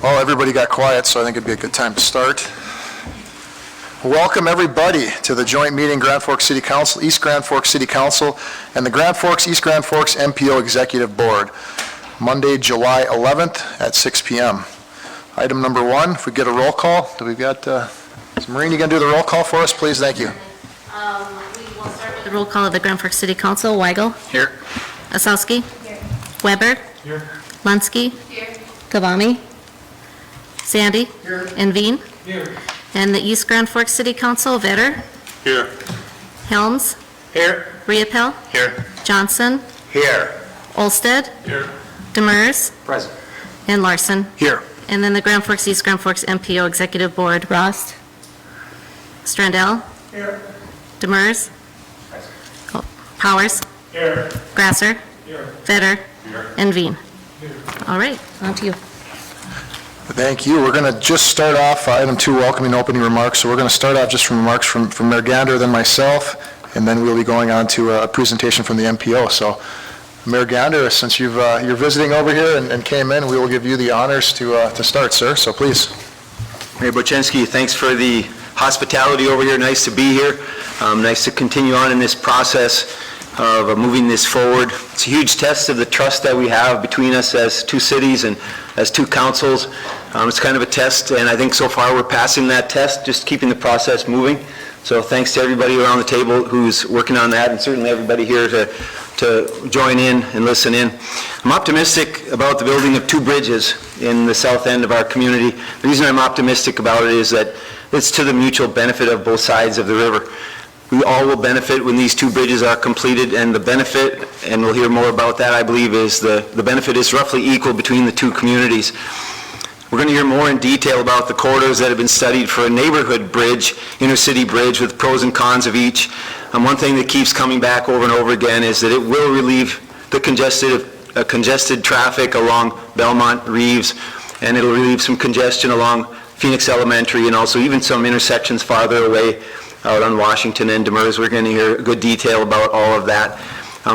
Well, everybody got quiet, so I think it'd be a good time to start. Welcome, everybody, to the joint meeting Grand Forks City Council, East Grand Forks City Council, and the Grand Forks, East Grand Forks MPO Executive Board, Monday, July 11th at 6 p.m. Item number one, if we get a roll call, do we got, Maureen, you going to do the roll call for us, please? Thank you. We will start with the roll call of the Grand Forks City Council. Weigel. Here. Osowski. Here. Weber. Here. Lunsky. Here. Kavami. Sandy. Here. And Veen. Here. And the East Grand Forks City Council, Vetter. Here. Helms. Here. Riepel. Here. Johnson. Here. Olsted. Here. Demers. Present. And Larson. Here. And then the Grand Forks East Grand Forks MPO Executive Board, Rost. Strandell. Here. Demers. Powers. Here. Grasser. Here. Vetter. Here. And Veen. Here. All right, on to you. Thank you. We're going to just start off item 2, welcoming opening remarks. So we're going to start off just from remarks from Mayor Gander, then myself, and then we'll be going on to a presentation from the MPO. So Mayor Gander, since you're visiting over here and came in, we will give you the honors to start, sir. So please. Mayor Boczynski, thanks for the hospitality over here. Nice to be here. Nice to continue on in this process of moving this forward. It's a huge test of the trust that we have between us as two cities and as two councils. It's kind of a test, and I think so far we're passing that test, just keeping the process moving. So thanks to everybody around the table who's working on that, and certainly everybody here to join in and listen in. I'm optimistic about the building of 2 bridges in the south end of our community. The reason I'm optimistic about it is that it's to the mutual benefit of both sides of the river. We all will benefit when these 2 bridges are completed, and the benefit, and we'll hear more about that, I believe, is the benefit is roughly equal between the 2 communities. We're going to hear more in detail about the corridors that have been studied for a neighborhood bridge, inner-city bridge, with pros and cons of each. One thing that keeps coming back over and over again is that it will relieve the congested traffic along Belmont, Reeves, and it'll relieve some congestion along Phoenix Elementary and also even some intersections farther away out on Washington and Demers. We're going to hear good detail about all of that.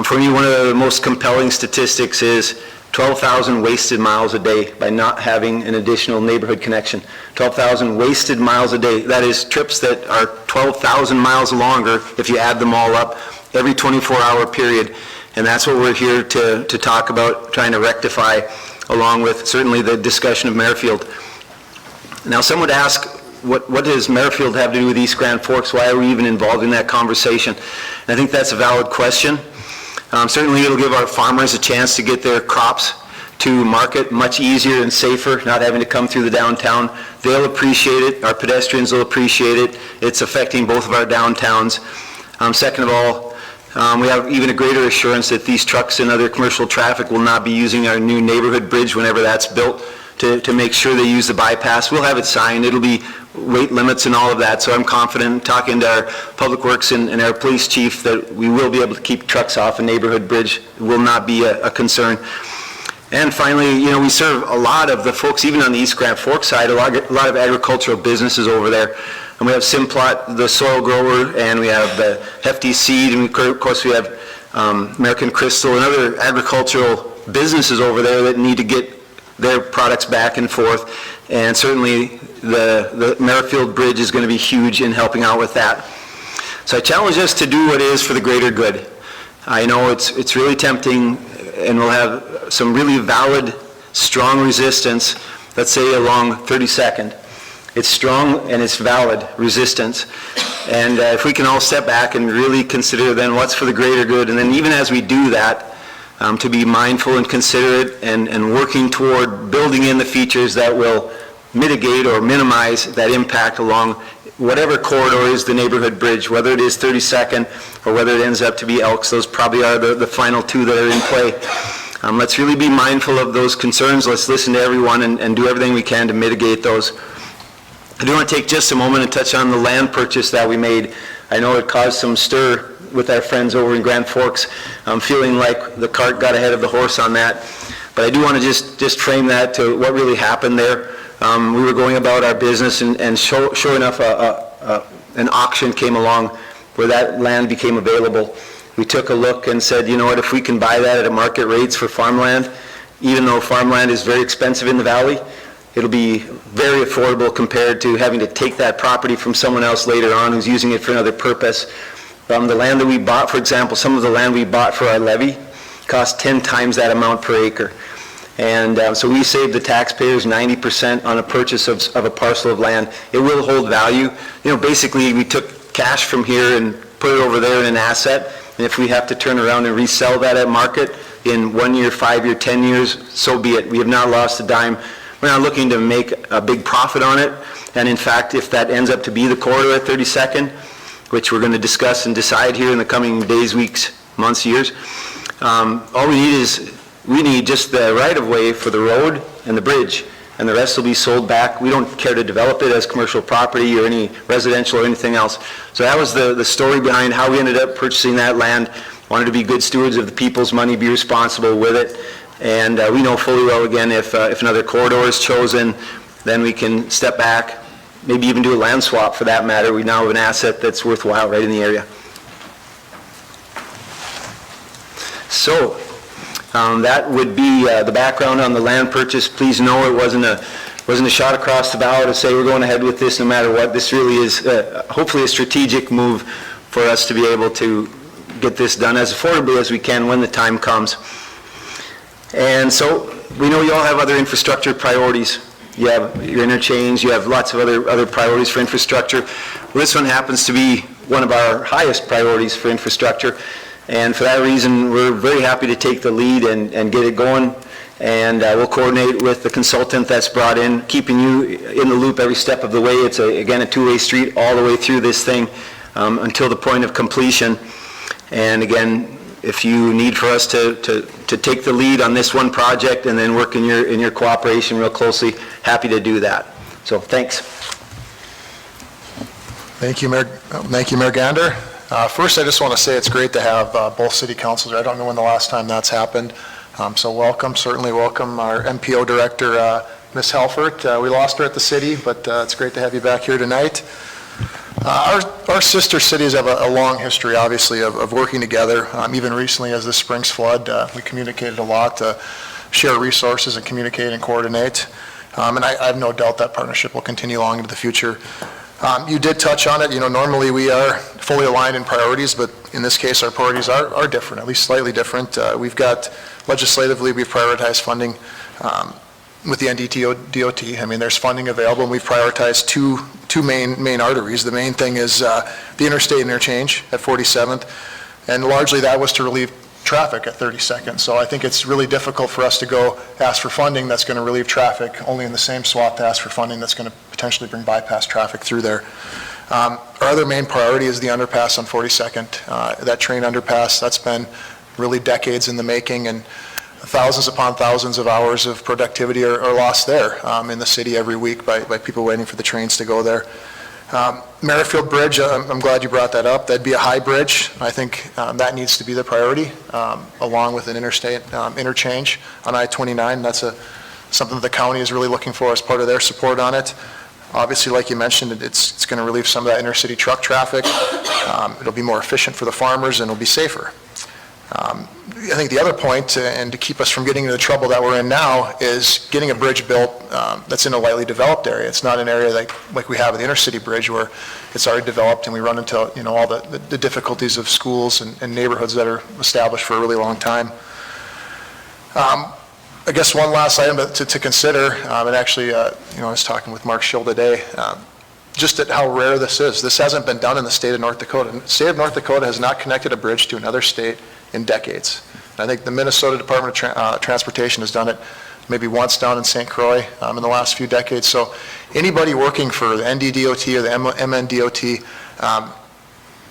For me, one of the most compelling statistics is 12,000 wasted miles a day by not having an additional neighborhood connection. 12,000 wasted miles a day. That is trips that are 12,000 miles longer if you add them all up every 24-hour period. And that's what we're here to talk about, trying to rectify, along with certainly the discussion of Merrifield. Now, some would ask, what does Merrifield have to do with East Grand Forks? Why are we even involved in that conversation? And I think that's a valid question. Certainly it'll give our farmers a chance to get their crops to market much easier and safer, not having to come through the downtown. They'll appreciate it. Our pedestrians will appreciate it. It's affecting both of our downtowns. Second of all, we have even a greater assurance that these trucks and other commercial traffic will not be using our new neighborhood bridge whenever that's built to make sure they use the bypass. We'll have it signed. It'll be weight limits and all of that, so I'm confident, talking to our Public Works and our police chief, that we will be able to keep trucks off a neighborhood bridge. It will not be a concern. And finally, we serve a lot of the folks, even on the East Grand Forks side, a lot of agricultural businesses over there. And we have Simplot, the soil grower, and we have the Hefty Seed, and of course we have American Crystal and other agricultural businesses over there that need to get their products back and forth. And certainly the Merrifield Bridge is going to be huge in helping out with that. So I challenge us to do what is for the greater good. I know it's really tempting, and we'll have some really valid, strong resistance, let's say along 32nd. It's strong and it's valid resistance. And if we can all step back and really consider then what's for the greater good, and then even as we do that, to be mindful and considerate and working toward building in the features that will mitigate or minimize that impact along whatever corridor is the neighborhood bridge, whether it is 32nd or whether it ends up to be Elks. Those probably are the final 2 that are in play. Let's really be mindful of those concerns. Let's listen to everyone and do everything we can to mitigate those. I do want to take just a moment and touch on the land purchase that we made. I know it caused some stir with our friends over in Grand Forks. I'm feeling like the cart got ahead of the horse on that. But I do want to just frame that to what really happened there. We were going about our business, and sure enough, an auction came along where that land became available. We took a look and said, you know what, if we can buy that at market rates for farmland, even though farmland is very expensive in the valley, It'll be very affordable compared to having to take that property from someone else later on who's using it for another purpose. The land that we bought, for example, some of the land we bought for our levy cost 10 times that amount per acre. And so we saved the taxpayers 90% on a purchase of a parcel of land. It will hold value. Basically, we took cash from here and put it over there in an asset, and if we have to turn around and resell that at market in 1 year, 5 year, 10 years, so be it. We have not lost a dime. We're not looking to make a big profit on it, and in fact, if that ends up to be the corridor at 32nd, which we're going to discuss and decide here in the coming days, weeks, months, years, all we need just the right-of-way for the road and the bridge, and the rest will be sold back. We don't care to develop it as commercial property or any residential or anything else. So that was the story behind how we ended up purchasing that land. Wanted to be good stewards of the people's money, be responsible with it, and we know fully well, again, if another corridor is chosen, then we can step back, maybe even do a land swap for that matter. We now have an asset that's worthwhile right in the area. So, that would be the background on the land purchase. Please know it wasn't a shot across the bow to say we're going ahead with this no matter what. This really is hopefully a strategic move for us to be able to get this done as affordably as we can when the time comes. And so we know you all have other infrastructure priorities. You have your interchange, you have lots of other priorities for infrastructure. Well, this one happens to be one of our highest priorities for infrastructure. And for that reason, we're very happy to take the lead and get it going. And we'll coordinate with the consultant that's brought in, keeping you in the loop every step of the way. It's, again, a two-way street all the way through this thing until the point of completion. And again, if you need for us to take the lead on this one project and then work in your cooperation real closely, happy to do that. So thanks. Thank you, Mayor Gander. First, I just want to say it's great to have both city councils. I don't know when the last time that's happened. So welcome, certainly welcome our MPO director, Ms. Halfert. We lost her at the city, but it's great to have you back here tonight. Our sister cities have a long history, obviously, of working together. Even recently, as the Springs flood, we communicated a lot to share resources and communicate and coordinate. And I have no doubt that partnership will continue long into the future. You did touch on it. Normally we are fully aligned in priorities, but in this case, our priorities are different, at least slightly different. We've got, legislatively, we've prioritized funding with the NDDOT. I mean, there's funding available, and we've prioritized two main arteries. The main thing is the interstate interchange at 47th, and largely that was to relieve traffic at 32nd. So I think it's really difficult for us to go ask for funding that's going to relieve traffic, only in the same swap to ask for funding that's going to potentially bring bypass traffic through there. Our other main priority is the underpass on 42nd. That train underpass, that's been really decades in the making, and thousands upon thousands of hours of productivity are lost there in the city every week by people waiting for the trains to go there. Merrifield Bridge, I'm glad you brought that up. That'd be a high bridge. I think that needs to be the priority, along with an interstate interchange on I-29. That's something that the county is really looking for as part of their support on it. Obviously, like you mentioned, it's going to relieve some of that intercity truck traffic. It'll be more efficient for the farmers, and it'll be safer. I think the other point, and to keep us from getting into the trouble that we're in now, is getting a bridge built that's in a lightly developed area. It's not an area like we have with the intercity bridge where it's already developed and we run into all the difficulties of schools and neighborhoods that are established for a really long time. I guess one last item to consider, and actually, I was talking with Mark Schill today, just at how rare this is. This hasn't been done in the state of North Dakota. The state of North Dakota has not connected a bridge to another state in decades. I think the Minnesota Department of Transportation has done it maybe once down in St. Croix in the last few decades. So anybody working for the NDDOT or the MNDOT,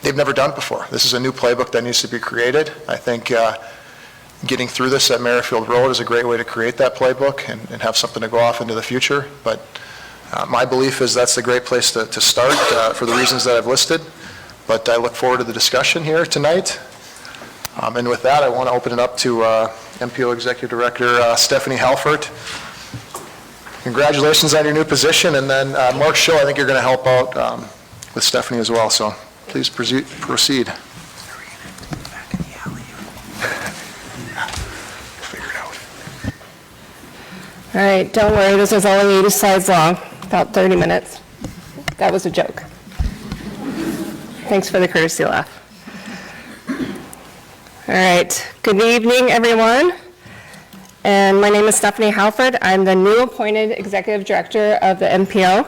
they've never done it before. This is a new playbook that needs to be created. I think getting through this at Merrifield Road is a great way to create that playbook and have something to go off into the future. But my belief is that's a great place to start for the reasons that I've listed. But I look forward to the discussion here tonight. And with that, I want to open it up to MPO Executive Director Stephanie Halfert. Congratulations on your new position. And then Mark Schill, I think you're going to help out with Stephanie as well. So please proceed. All right, don't worry, this is only 80 slides long, about 30 minutes. That was a joke. Thanks for the courtesy laugh. All right, good evening, everyone. And my name is Stephanie Halford. I'm the new appointed Executive Director of the MPO.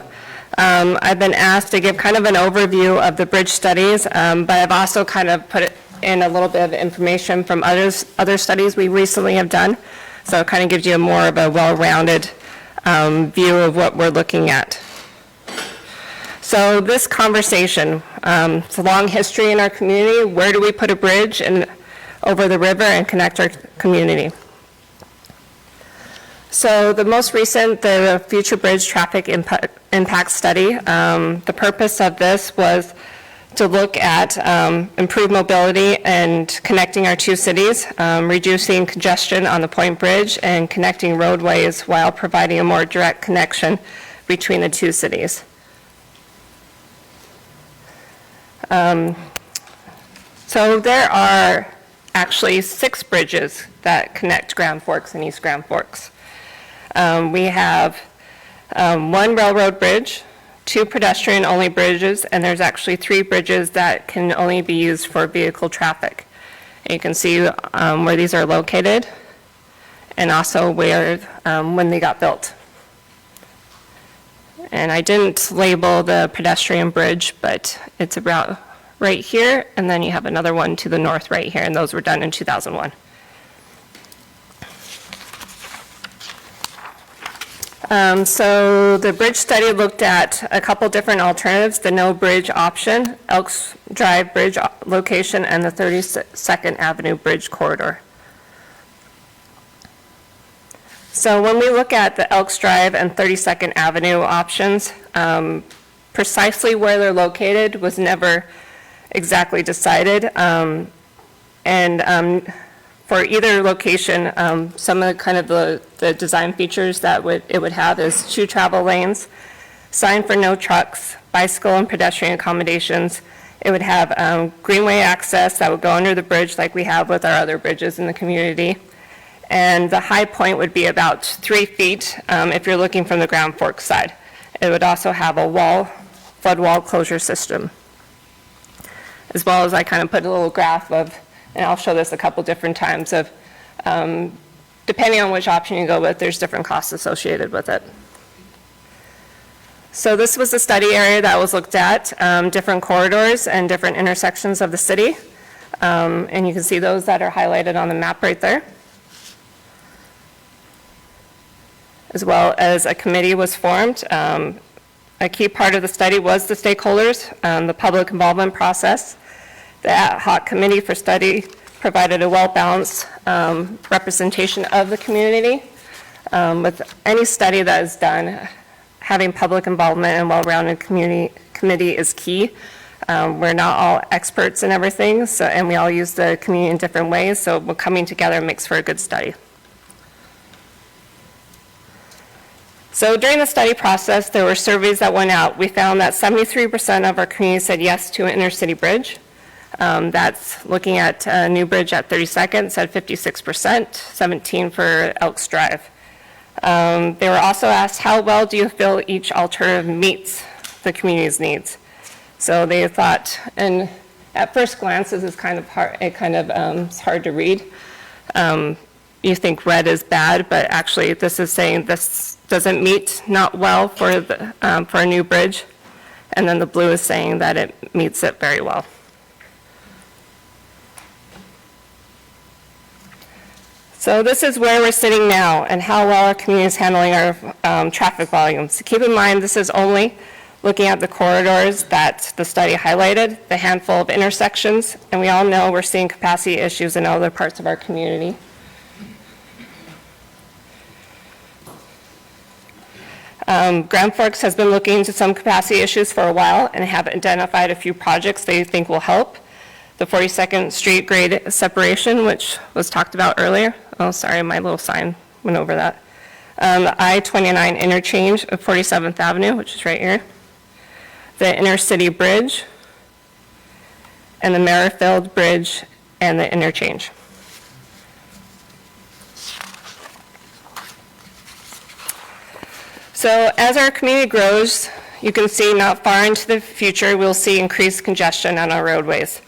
I've been asked to give kind of an overview of the bridge studies, but I've also kind of put in a little bit of information from other studies we recently have done. So it kind of gives you more of a well-rounded view of what we're looking at. So this conversation, it's a long history in our community. Where do we put a bridge over the river and connect our community? So the most recent, the Future Bridge Traffic Impact Study, the purpose of this was to look at improved mobility and connecting our two cities, reducing congestion on the Point Bridge and connecting roadways while providing a more direct connection between the two cities. So there are actually 6 bridges that connect Grand Forks and East Grand Forks. We have 1 railroad bridge, 2 pedestrian-only bridges, and there's actually 3 bridges that can only be used for vehicle traffic. And you can see where these are located and also where, when they got built. And I didn't label the pedestrian bridge, but it's about right here, and then you have another one to the north right here, and those were done in 2001. So the bridge study looked at a couple different alternatives, the no bridge option, Elks Drive Bridge location, and the 32nd Avenue Bridge corridor. So when we look at the Elks Drive and 32nd Avenue options, precisely where they're located was never exactly decided. For either location, some of the design features that it would have is 2 travel lanes, sign for no trucks, bicycle and pedestrian accommodations. It would have greenway access that would go under the bridge like we have with our other bridges in the community. And the high point would be about 3 feet if you're looking from the Grand Forks side. It would also have a flood wall closure system. As well as I kind of put a little graph of, and I'll show this a couple different times of, depending on which option you go with, there's different costs associated with it. So this was the study area that was looked at, different corridors and different intersections of the city. And you can see those that are highlighted on the map right there. As well as a committee was formed. A key part of the study was the stakeholders, the public involvement process. The ad hoc committee for study provided a well-balanced representation of the community. With any study that is done, having public involvement and well-rounded committee is key. We're not all experts in everything, and we all use the community in different ways, so coming together makes for a good study. So during the study process, there were surveys that went out. We found that 73% of our community said yes to an intercity bridge. That's looking at a new bridge at 32nd, said 56%, 17% for Elks Drive. They were also asked, how well do you feel each alternative meets the community's needs? So they thought, and at first glance, this is kind of hard, it's hard to read. You think red is bad, but actually this is saying this doesn't meet not well for a new bridge. And then the blue is saying that it meets it very well. So this is where we're sitting now and how well our community is handling our traffic volumes. So keep in mind, this is only looking at the corridors that the study highlighted, the handful of intersections, and we all know we're seeing capacity issues in other parts of our community. Grand Forks has been looking into some capacity issues for a while and have identified a few projects they think will help. The 42nd Street grade separation, which was talked about earlier. Oh, sorry, my little sign went over that. The I-29 interchange of 47th Avenue, which is right here. The intercity bridge, and the Merrifield Bridge and the interchange. So as our community grows, you can see not far into the future, we'll see increased congestion on our roadways.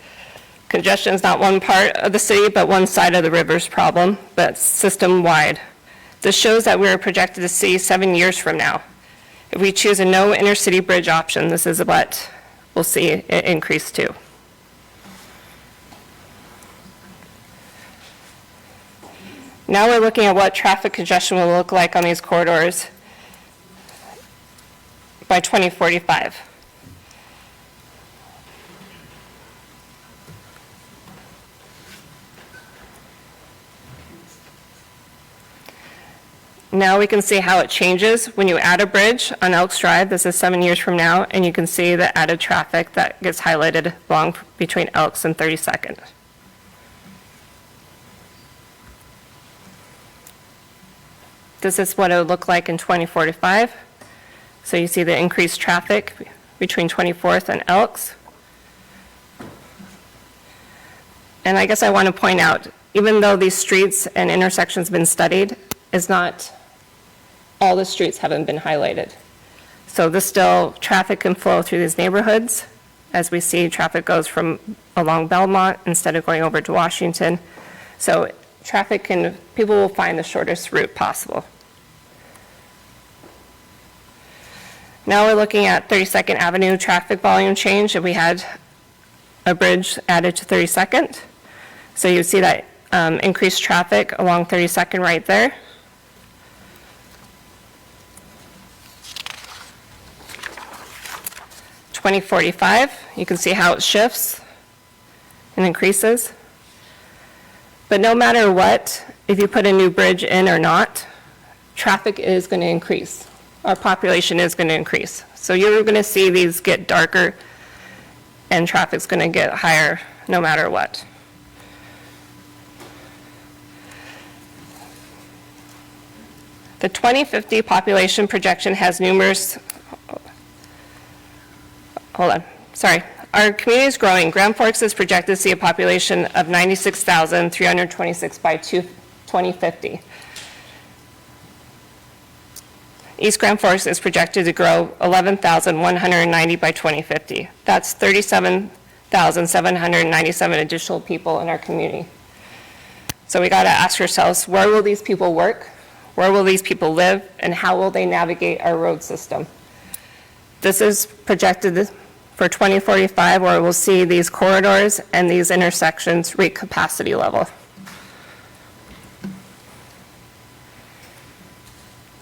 Congestion is not one part of the city, but one side of the river's problem, but system-wide. This shows that we're projected to see 7 years from now. If we choose a no intercity bridge option, this is what we'll see it increase to. Now we're looking at what traffic congestion will look like on these corridors by 2045. Now we can see how it changes when you add a bridge on Elks Drive. This is 7 years from now, and you can see the added traffic that gets highlighted along between Elks and 32nd. This is what it would look like in 2045. So you see the increased traffic between 24th and Elks. And I guess I want to point out, even though these streets and intersections have been studied, is not all the streets haven't been highlighted. So this still, traffic can flow through these neighborhoods. As we see, traffic goes from along Belmont instead of going over to Washington. So people will find the shortest route possible. Now we're looking at 32nd Avenue traffic volume change, and we had a bridge added to 32nd. So you see that increased traffic along 32nd right there. In 2045, you can see how it shifts and increases. But no matter what, if you put a new bridge in or not, traffic is going to increase. Our population is going to increase. So you're going to see these get darker and traffic's going to get higher no matter what. The 2050 population projection has numerous, our community is growing. Grand Forks is projected to see a population of 96,326 by 2050. East Grand Forks is projected to grow 11,190 by 2050. That's 37,797 additional people in our community. So we got to ask ourselves, where will these people work? Where will these people live? And how will they navigate our road system? This is projected for 2045, where we'll see these corridors and these intersections reach capacity level.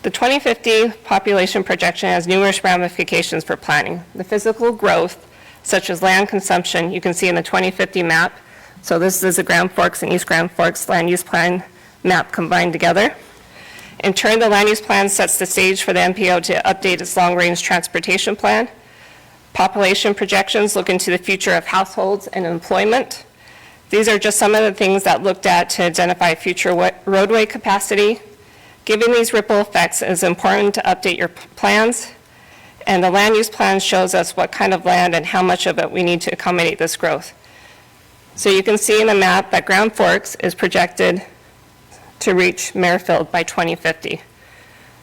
The 2050 population projection has numerous ramifications for planning. The physical growth, such as land consumption, you can see in the 2050 map. So this is the Grand Forks and East Grand Forks land use plan map combined together. In turn, the land use plan sets the stage for the MPO to update its long-range transportation plan. Population projections look into the future of households and employment. These are just some of the things that looked at to identify future roadway capacity. Given these ripple effects, it is important to update your plans, and the land use plan shows us what kind of land and how much of it we need to accommodate this growth. So you can see in the map that Grand Forks is projected to reach Merrifield by 2050.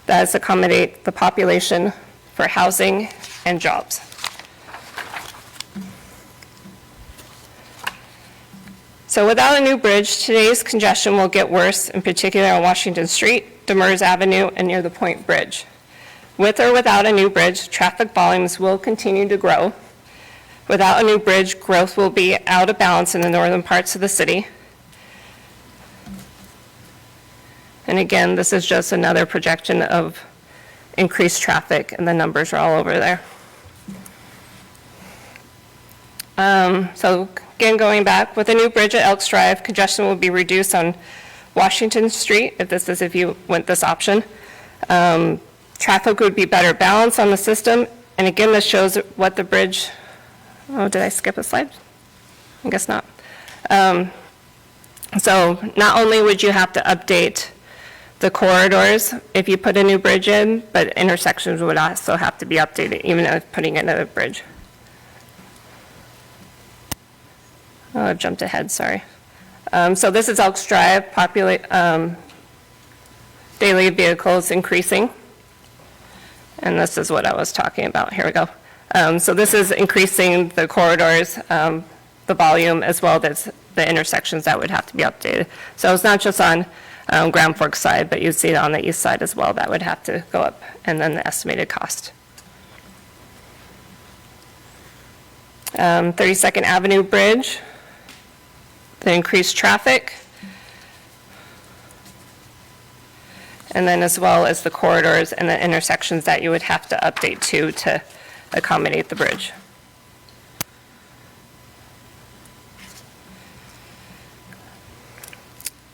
That is accommodate the population for housing and jobs. So without a new bridge, today's congestion will get worse, in particular on Washington Street, Demers Avenue, and near the Point Bridge. With or without a new bridge, traffic volumes will continue to grow. Without a new bridge, growth will be out of balance in the northern parts of the city. And again, this is just another projection of increased traffic, and the numbers are all over there. So again, going back, with a new bridge at Elks Drive, congestion will be reduced on Washington Street, if you went this option. Traffic would be better balanced on the system. And again, this shows what the bridge, oh, did I skip a slide? I guess not. So not only would you have to update the corridors if you put a new bridge in, but intersections would also have to be updated, even if putting in a bridge. Oh, I've jumped ahead, sorry. So this is Elks Drive, daily vehicles increasing. And this is what I was talking about. Here we go. So this is increasing the corridors, the volume, as well as the intersections that would have to be updated. So it's not just on Grand Forks side, but you'd see it on the east side as well. That would have to go up, and then the estimated cost. 32nd Avenue Bridge, the increased traffic, and then as well as the corridors and the intersections that you would have to update to accommodate the bridge.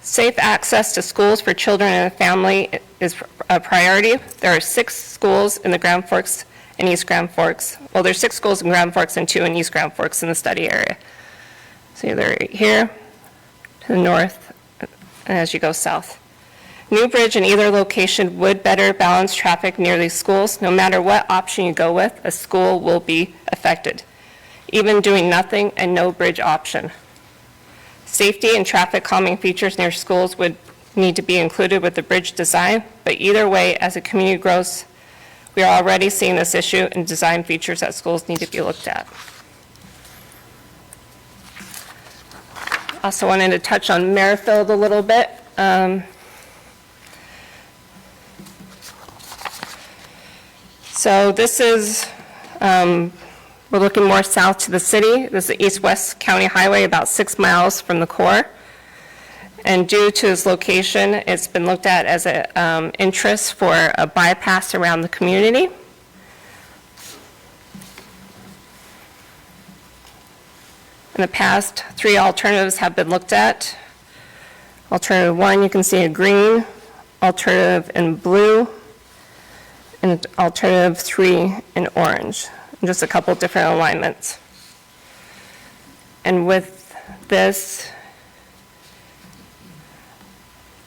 Safe access to schools for children and family is a priority. There are 6 schools in the Grand Forks and East Grand Forks. Well, there's 6 schools in Grand Forks and 2 in East Grand Forks in the study area. So either right here, to the north, and as you go south. New bridge in either location would better balance traffic near these schools. No matter what option you go with, a school will be affected. Even doing nothing and no bridge option. Safety and traffic calming features near schools would need to be included with the bridge design, but either way, as a community grows, we are already seeing this issue, and design features at schools need to be looked at. Also wanted to touch on Merrifield a little bit. So this is, we're looking more south to the city. This is the east-west county highway, about 6 miles from the core. And due to its location, it's been looked at as an interest for a bypass around the community. In the past, 3 alternatives have been looked at. Alternative 1, you can see a green, alternative in blue, and alternative 3 in orange. And just a couple different alignments. And with this,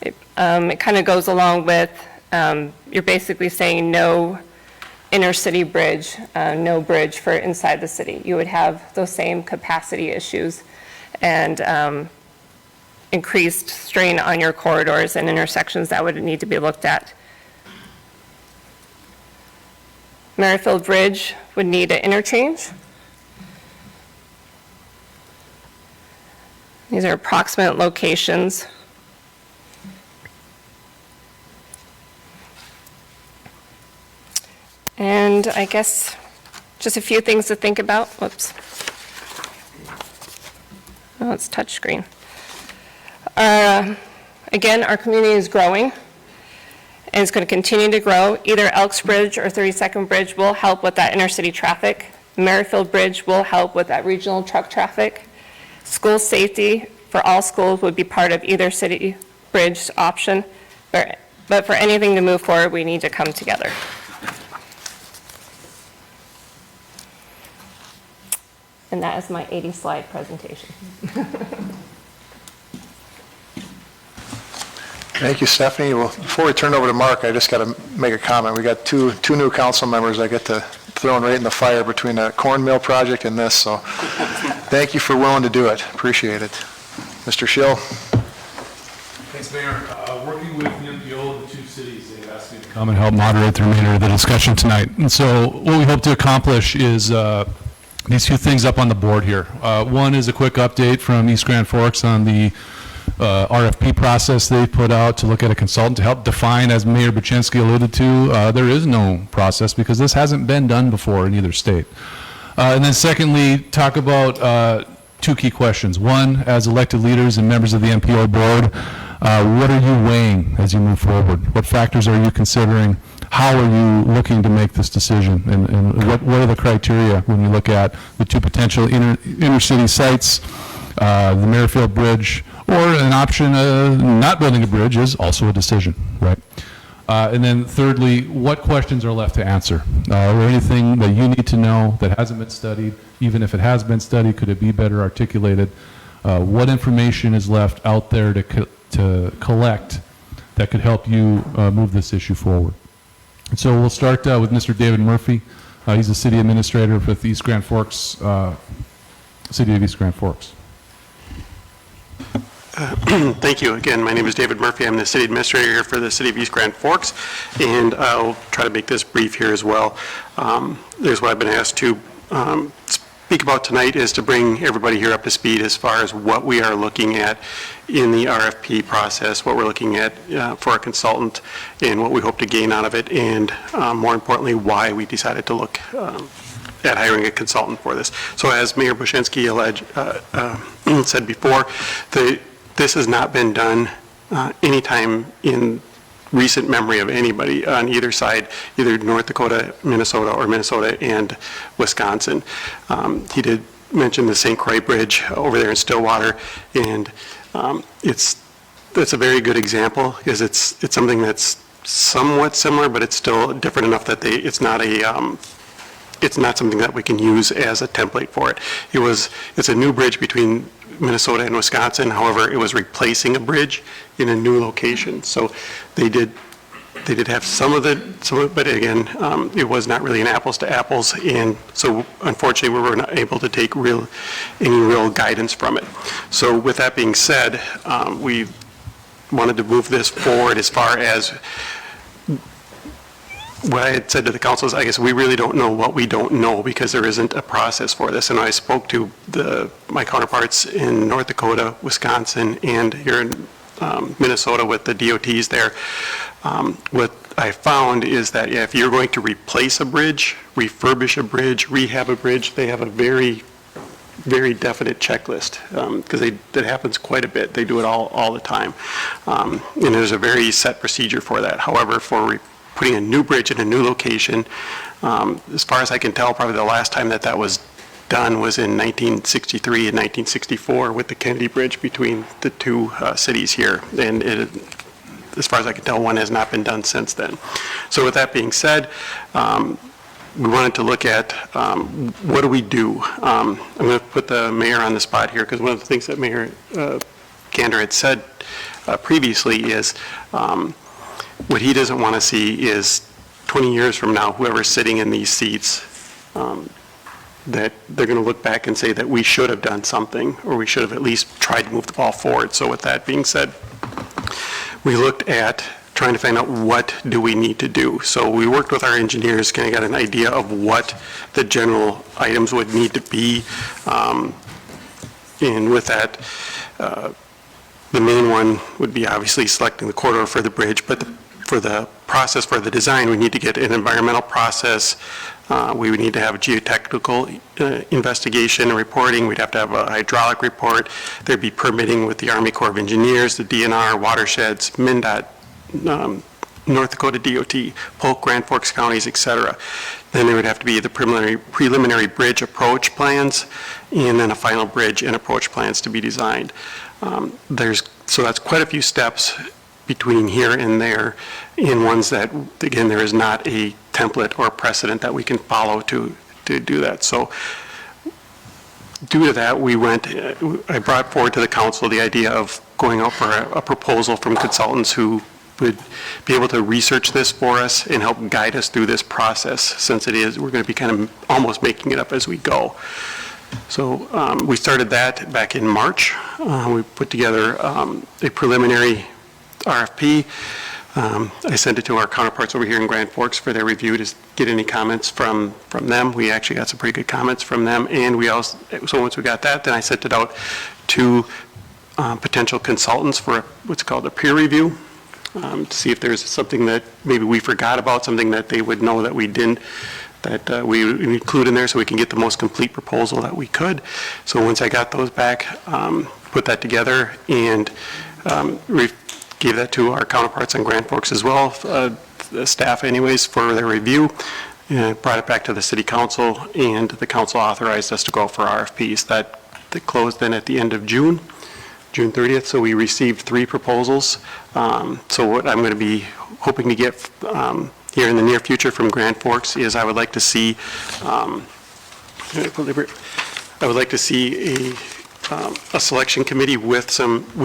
it kind of goes along with, you're basically saying no inner-city bridge, no bridge for inside the city. You would have those same capacity issues and increased strain on your corridors and intersections that would need to be looked at. Merrifield Bridge would need an interchange. These are approximate locations. And I guess just a few things to think about. Whoops. Oh, it's touchscreen. Again, our community is growing, and it's going to continue to grow. Either Elks Bridge or 32nd Bridge will help with that intercity traffic. Merrifield Bridge will help with that regional truck traffic. School safety for all schools would be part of either city bridge option, but for anything to move forward, we need to come together. And that is my 80-slide presentation. Thank you, Stephanie. Well, before we turn over to Mark, I just got to make a comment. We got two new council members I get to throw right in the fire between the corn mill project and this, so thank you for willing to do it. Appreciate it. Mr. Schill. Thanks, Mayor. Working with the NPO, the 2 cities, they've asked me to come and help moderate the remainder of the discussion tonight. And so what we hope to accomplish is these 2 things up on the board here. One is a quick update from East Grand Forks on the RFP process they've put out to look at a consultant to help define, as Mayor Buczynski alluded to, there is no process because this hasn't been done before in either state. And then secondly, talk about 2 key questions. One, as elected leaders and members of the NPO board, what are you weighing as you move forward? What factors are you considering? How are you looking to make this decision? And what are the criteria when you look at the 2 potential inner-city sites, the Merrifield Bridge, or an option of not building a bridge is also a decision, right? And then thirdly, what questions are left to answer? Or anything that you need to know that hasn't been studied, even if it has been studied, could it be better articulated? What information is left out there to collect that could help you move this issue forward? And so we'll start with Mr. David Murphy. He's the city administrator with East Grand Forks, City of East Grand Forks. Thank you. Again, my name is David Murphy. I'm the city administrator here for the city of East Grand Forks, and I'll try to make this brief here as well. There's what I've been asked to speak about tonight is to bring everybody here up to speed as far as what we are looking at in the RFP process, what we're looking at for a consultant, and what we hope to gain out of it, and more importantly, why we decided to look at hiring a consultant for this. So as Mayor Bushinsky said before, this has not been done anytime in recent memory of anybody on either side, either North Dakota, Minnesota, or Minnesota and Wisconsin. He did mention the St. Croix Bridge over there in Stillwater, and it's a very good example because it's something that's somewhat similar, but it's still different enough that it's not something that we can use as a template for it. It's a new bridge between Minnesota and Wisconsin. However, it was replacing a bridge in a new location. So they did have some of it, but again, it was not really an apples to apples. And so unfortunately, we were not able to take any real guidance from it. So with that being said, we wanted to move this forward as far as what I had said to the council is, I guess we really don't know what we don't know because there isn't a process for this. And I spoke to my counterparts in North Dakota, Wisconsin, and here in Minnesota with the DOTs there. What I found is that if you're going to replace a bridge, refurbish a bridge, rehab a bridge, they have a very, very definite checklist because that happens quite a bit. They do it all the time. And there's a very set procedure for that. However, for putting a new bridge in a new location, as far as I can tell, probably the last time that was done was in 1963 and 1964 with the Kennedy Bridge between the two cities here. And as far as I can tell, one has not been done since then. So with that being said, we wanted to look at what do we do? I'm going to put the mayor on the spot here because one of the things that Mayor Gander had said previously is what he doesn't want to see is 20 years from now, whoever's sitting in these seats, that they're going to look back and say that we should have done something, or we should have at least tried to move the ball forward. So with that being said, we looked at trying to find out what do we need to do. So we worked with our engineers, kind of got an idea of what the general items would need to be. And with that, the main one would be obviously selecting the corridor for the bridge, but for the process for the design, we need to get an environmental process. We would need to have a geotechnical investigation and reporting. We'd have to have a hydraulic report. There'd be permitting with the Army Corps of Engineers, the DNR, watersheds, MnDOT, North Dakota DOT, Polk, Grand Forks counties, et cetera. Then there would have to be the preliminary bridge approach plans, and then a final bridge and approach plans to be designed. So that's quite a few steps between here and there, in ones that, again, there is not a template or a precedent that we can follow to do that. So due to that, I brought forward to the council the idea of going out for a proposal from consultants who would be able to research this for us and help guide us through this process, since we're going to be kind of almost making it up as we go. So we started that back in March. We put together a preliminary RFP. I sent it to our counterparts over here in Grand Forks for their review to get any comments from them. We actually got some pretty good comments from them, and so once we got that, then I sent it out to potential consultants for what's called a peer review, to see if there's something that maybe we forgot about, something that they would know that we didn't, that we would include in there so we can get the most complete proposal that we could. So once I got those back, put that together and gave that to our counterparts in Grand Forks as well, the staff anyways, for their review, and brought it back to the city council, and the council authorized us to go for RFPs. That closed then at the end of June 30th, so we received 3 proposals. So what I'm going to be hoping to get here in the near future from Grand Forks is I would like to see a selection committee with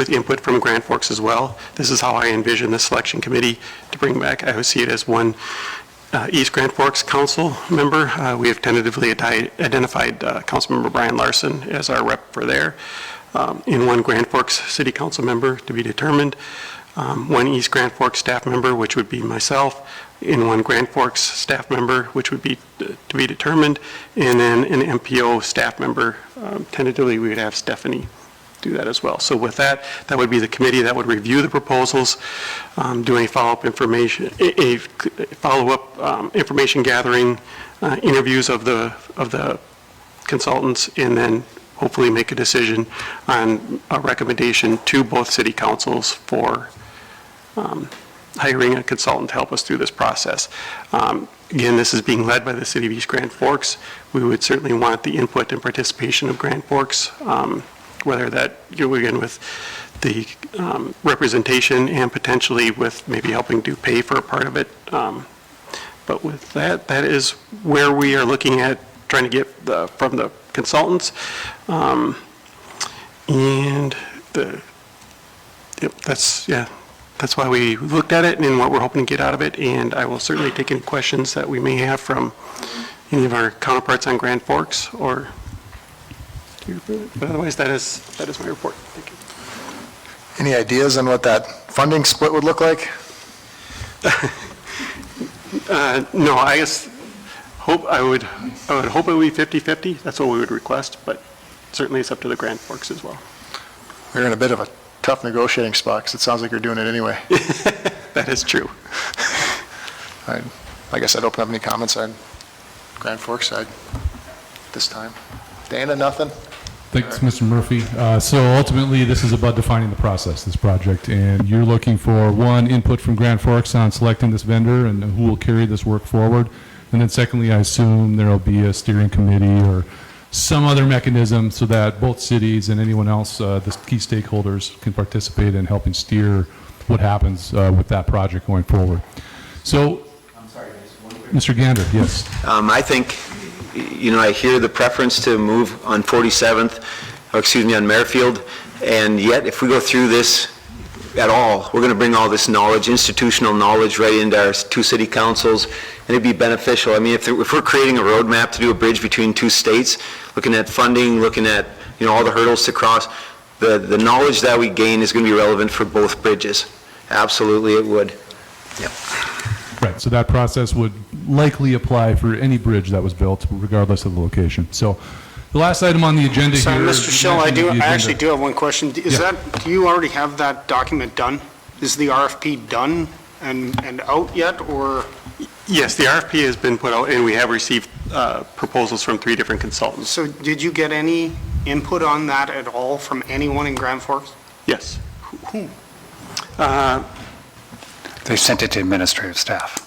input from Grand Forks as well. This is how I envision the selection committee to bring back. I would see it as one East Grand Forks council member. We have tentatively identified Councilmember Brian Larson as our rep for there. in one Grand Forks City Council member to be determined, one East Grand Forks staff member, which would be myself, in one Grand Forks staff member, which would be to be determined, and then an MPO staff member. Tentatively, we would have Stephanie do that as well. So with that, that would be the committee that would review the proposals, do any follow-up information, information gathering, interviews of the consultants, and then hopefully make a decision on a recommendation to both city councils for hiring a consultant to help us through this process. Again, this is being led by the City of East Grand Forks. We would certainly want the input and participation of Grand Forks, whether that, again, with the representation and potentially with maybe helping to pay for a part of it. But with that, that is where we are looking at trying to get from the consultants. And that's why we looked at it and what we're hoping to get out of it. And I will certainly take any questions that we may have from any of our counterparts on Grand Forks, or, but otherwise that is my report. Thank you. Any ideas on what that funding split would look like? No, I guess I would hope it would be 50-50. That's what we would request, but certainly it's up to the Grand Forks as well. We're in a bit of a tough negotiating spot, because it sounds like you're doing it anyway. That is true. I guess I'd open up any comments on Grand Forks side this time. Dana, nothing? Thanks, Mr. Murphy. So ultimately, this is about defining the process, this project, and you're looking for, one, input from Grand Forks on selecting this vendor and who will carry this work forward. And then secondly, I assume there will be a steering committee or some other mechanism so that both cities and anyone else, the key stakeholders, can participate in helping steer what happens with that project going forward. So, I'm sorry, Mr. Gander, yes. I think, I hear the preference to move on 47th, on Merrifield, and yet if we go through this at all, we're going to bring all this knowledge, institutional knowledge, right into our two city councils, and it'd be beneficial. I mean, if we're creating a roadmap to do a bridge between two states, looking at funding, looking at, all the hurdles to cross, the knowledge that we gain is going to be relevant for both bridges. Absolutely, it would. Yep. Right, so that process would likely apply for any bridge that was built, regardless of the location. So the last item on the agenda Sorry, here... Mr. Schill, I actually do have one question. Do you already have that document done? Is the RFP done and out yet, or? Yes, the RFP has been put out, and we have received proposals from 3 different consultants. So did you get any input on that at all from anyone in Grand Forks? Yes. Who? They sent it to administrative staff.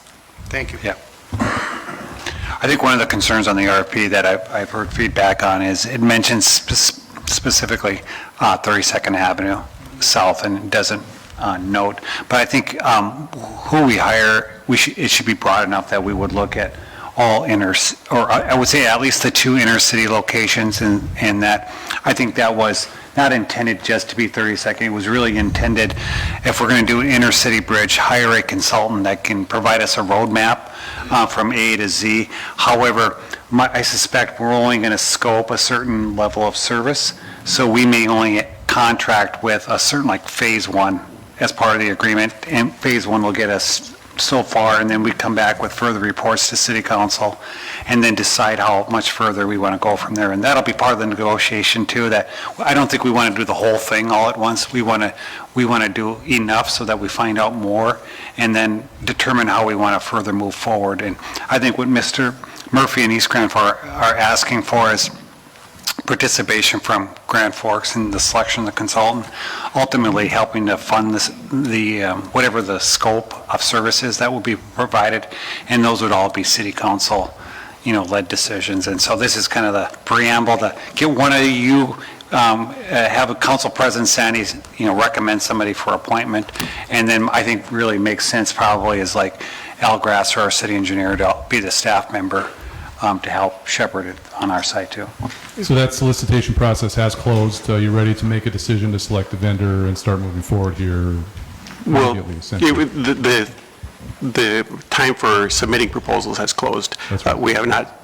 Thank you. Yeah. I think one of the concerns on the RFP that I've heard feedback on is it mentions specifically 32nd Avenue South and doesn't note. But I think who we hire, it should be broad enough that we would look at all I would say at least the 2 inner city locations, and that I think that was not intended just to be 32nd. It was really intended, if we're going to do an inner city bridge, hire a consultant that can provide us a roadmap from A to Z. However, I suspect we're only going to scope a certain level of service, so we may only contract with a certain, like phase 1 as part of the agreement, and phase 1 will get us so far, and then we come back with further reports to City Council, and then decide how much further we want to go from there. And that'll be part of the negotiation too, that I don't think we want to do the whole thing all at once. We want to do enough so that we find out more, and then determine how we want to further move forward. And I think what Mr. Murphy and East Grand Forks are asking for is participation from Grand Forks in the selection of the consultant, ultimately helping to fund whatever the scope of services that will be provided, and those would all be City Council, led decisions. And so this is kind of the preamble to get one of you, have a council president, Sandy, recommend somebody for appointment, and then I think really makes sense probably is like Al Grasser, our city engineer, to be the staff member to help shepherd it on our side too. So that solicitation process has closed. You're ready to make a decision to select a vendor and start moving forward here Well, immediately, essentially. the time for submitting proposals has closed. That's right. We have not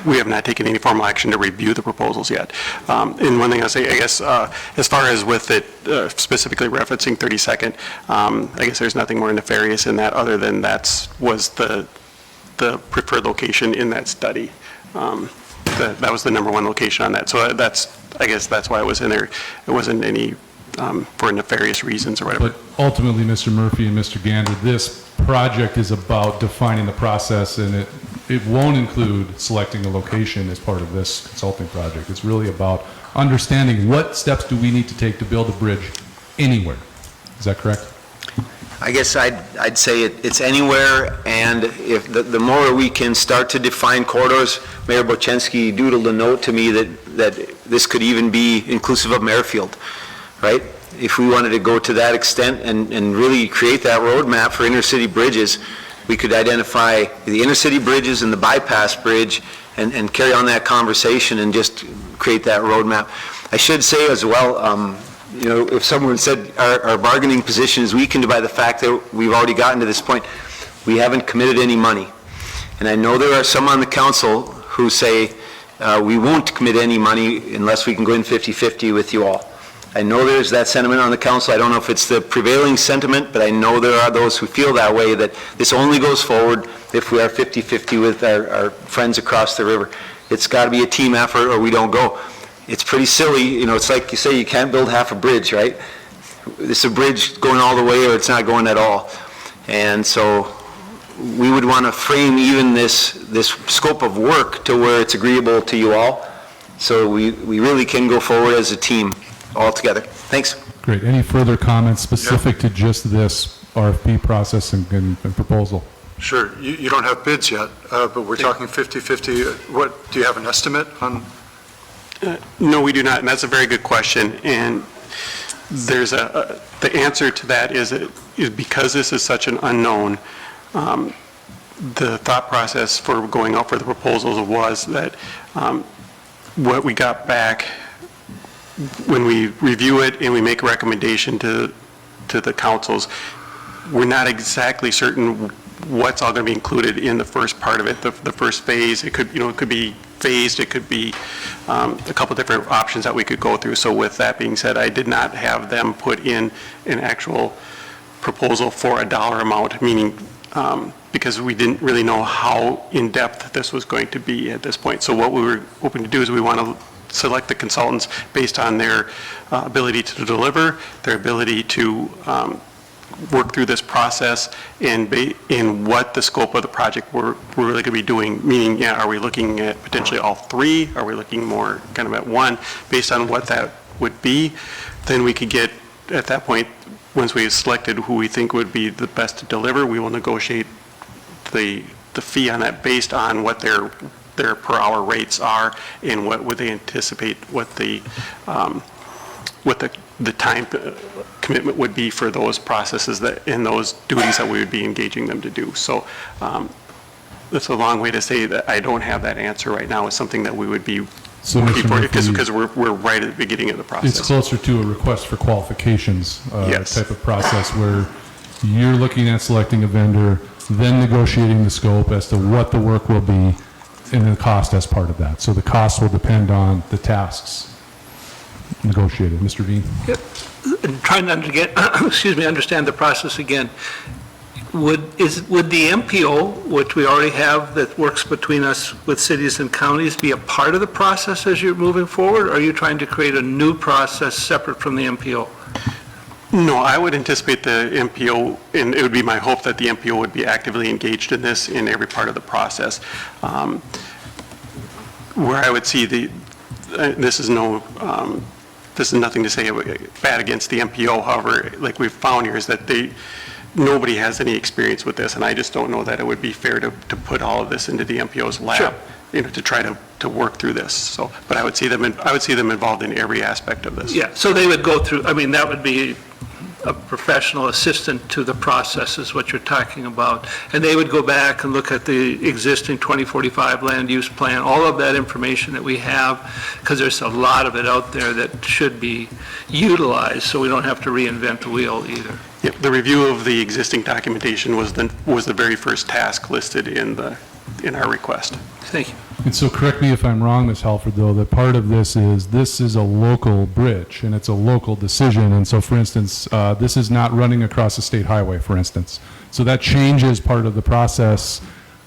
we have not taken any formal action to review the proposals yet. And one thing I'll say, I guess, as far as with it specifically referencing 32nd, I guess there's nothing more nefarious in that other than was the preferred location in that study. That was the number one location on that. So I guess that's why it was in there. It wasn't any for nefarious reasons or whatever. But ultimately, Mr. Murphy and Mr. Gander, this project is about defining the process, and it won't include selecting a location as part of this consulting project. It's really about understanding what steps do we need to take to build a bridge anywhere. Is that correct? I guess I'd say it's anywhere, and if the more we can start to define corridors, Mayor Boczynski doodled a note to me that this could even be inclusive of Merrifield, right? If we wanted to go to that extent and really create that roadmap for intercity bridges, we could identify the intercity bridges and the bypass bridge and carry on that conversation and just create that roadmap. I should say as well, you know, if someone said our bargaining position is weakened by the fact that we've already gotten to this point, we haven't committed any money. And I know there are some on the council who say we won't commit any money unless we can go in 50-50 with you all. I know there's that sentiment on the council. I don't know if it's the prevailing sentiment, but I know there are those who feel that way, that this only goes forward if we are 50-50 with our friends across the river. It's got to be a team effort or we don't go. It's pretty silly, you know, it's like you say you can't build half a bridge, right? This is a bridge going all the way or it's not going at all. And so we would want to frame even this scope of work to where it's agreeable to you all, so we really can go forward as a team all together. Thanks. Great. Any further comments specific to just this RFP process and proposal? Sure. You don't have bids yet, but we're talking 50-50. What, do you have an estimate on? No, we do not, and that's a very good question. And there's the answer to that is because this is such an unknown, the thought process for going out for the proposals was that what we got back when we review it and we make a recommendation to the councils, we're not exactly certain what's all going to be included in the first part of it, the first phase. It could, you know, it could be phased, it could be a couple different options that we could go through. So with that being said, I did not have them put in an actual proposal for a dollar amount, meaning because we didn't really know how in-depth this was going to be at this point. So what we were hoping to do is we want to select the consultants based on their ability to deliver, their ability to work through this process, and in what the scope of the project we're really going to be doing, meaning, yeah, are we looking at potentially all three? Are we looking more kind of at one? Based on what that would be, then we could get, at that point, once we've selected who we think would be the best to deliver, we will negotiate the fee on that based on what their per hour rates are and what would they anticipate what the time commitment would be for those processes and those duties that we would be engaging them to do. So that's a long way to say that I don't have that answer right now. It's something that we would be working for because we're right at the beginning of the process. It's closer to a request for qualifications Yes. type of process where you're looking at selecting a vendor, then negotiating the scope as to what the work will be and the cost as part of that. So the cost will depend on the tasks negotiated. Mr. Veen? Trying to understand the process again. Would the MPO, which we already have that works between us with cities and counties, be a part of the process as you're moving forward? Or are you trying to create a new process separate from the MPO? No, I would anticipate the MPO, and it would be my hope that the MPO would be actively engaged in this in every part of the process. Where I would see this is nothing to say bad against the MPO, however, like we've found here is that nobody has any experience with this, and I just don't know that it would be fair to put all of this into the MPO's lap. Sure. You know, to try to work through this. So, but I would see them involved in every aspect of this. Yeah, so they would go through, I mean, that would be a professional assistant to the process is what you're talking about. And they would go back and look at the existing 2045 land use plan, all of that information that we have, because there's a lot of it out there that should be utilized, so we don't have to reinvent the wheel either. Yep, the review of the existing documentation was the very first task listed in the in our request. Thank you. And so correct me if I'm wrong, Ms. Halford, though, that part of this is a local bridge, and it's a local decision. And so, for instance, this is not running across a state highway, for instance. So that changes part of the process,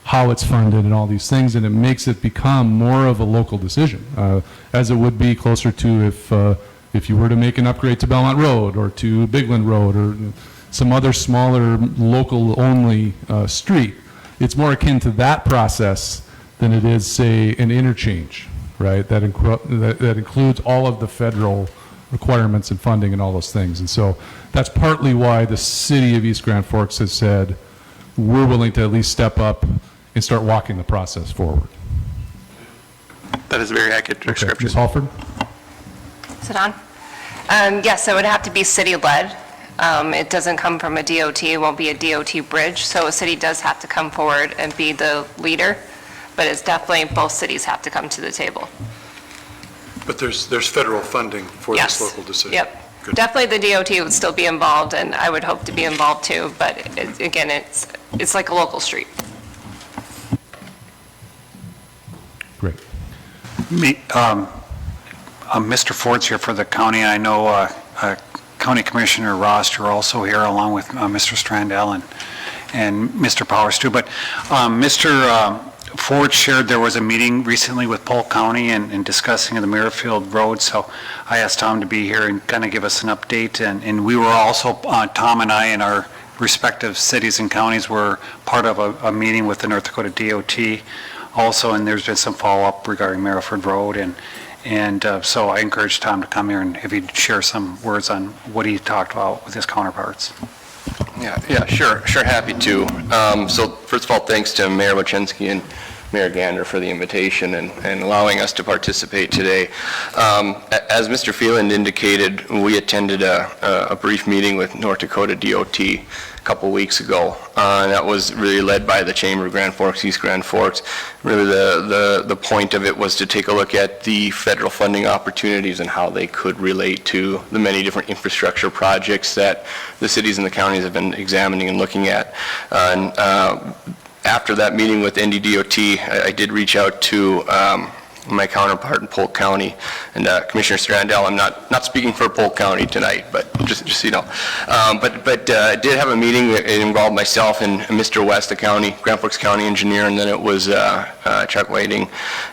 how it's funded and all these things, and it makes it become more of a local decision, as it would be closer to if you were to make an upgrade to Belmont Road or to Bigland Road or some other smaller local-only street. It's more akin to that process than it is, say, an interchange, right? That includes all of the federal requirements and funding and all those things. And so that's partly why the city of East Grand Forks has said, we're willing to at least step up and start walking the process forward. That is a very accurate Okay, description. Ms. Halford? Is it on? Yes, it would have to be city-led. It doesn't come from a DOT, it won't be a DOT bridge, so a city does have to come forward and be the leader, but it's definitely both cities have to come to the table. But there's federal funding for Yes. this local decision. Yep. Good. Definitely the DOT would still be involved, and I would hope to be involved too, but again, it's like a local street. Great. Mr. Ford's here for the county, and I know County Commissioner Ross, you're also here along with Mr. Strandell and Mr. Powers too. But Mr. Ford shared there was a meeting recently with Polk County and discussing the Merrifield Road, so I asked Tom to be here and kind of give us an update. And we were also, Tom and I and our respective cities and counties were part of a meeting with the North Dakota DOT also, and there's been some follow-up regarding Merrifield Road. And so I encouraged Tom to come here and if he'd share some words on what he talked about with his counterparts. Yeah, sure, happy to. So first of all, thanks to Mayor Wojcinski and Mayor Gander for the invitation and allowing us to participate today. As Mr. Phelan indicated, we attended a brief meeting with North Dakota DOT a couple weeks ago. And that was really led by the Chamber of Grand Forks, East Grand Forks. Really the point of it was to take a look at the federal funding opportunities and how they could relate to the many different infrastructure projects that the cities and the counties have been examining and looking at. After that meeting with NDDOT, I did reach out to my counterpart in Polk County, and Commissioner Strandell. I'm not speaking for Polk County tonight, but just so you know. But I did have a meeting that involved myself and Mr. West, the Grand Forks County engineer, and then it was Chuck Whiting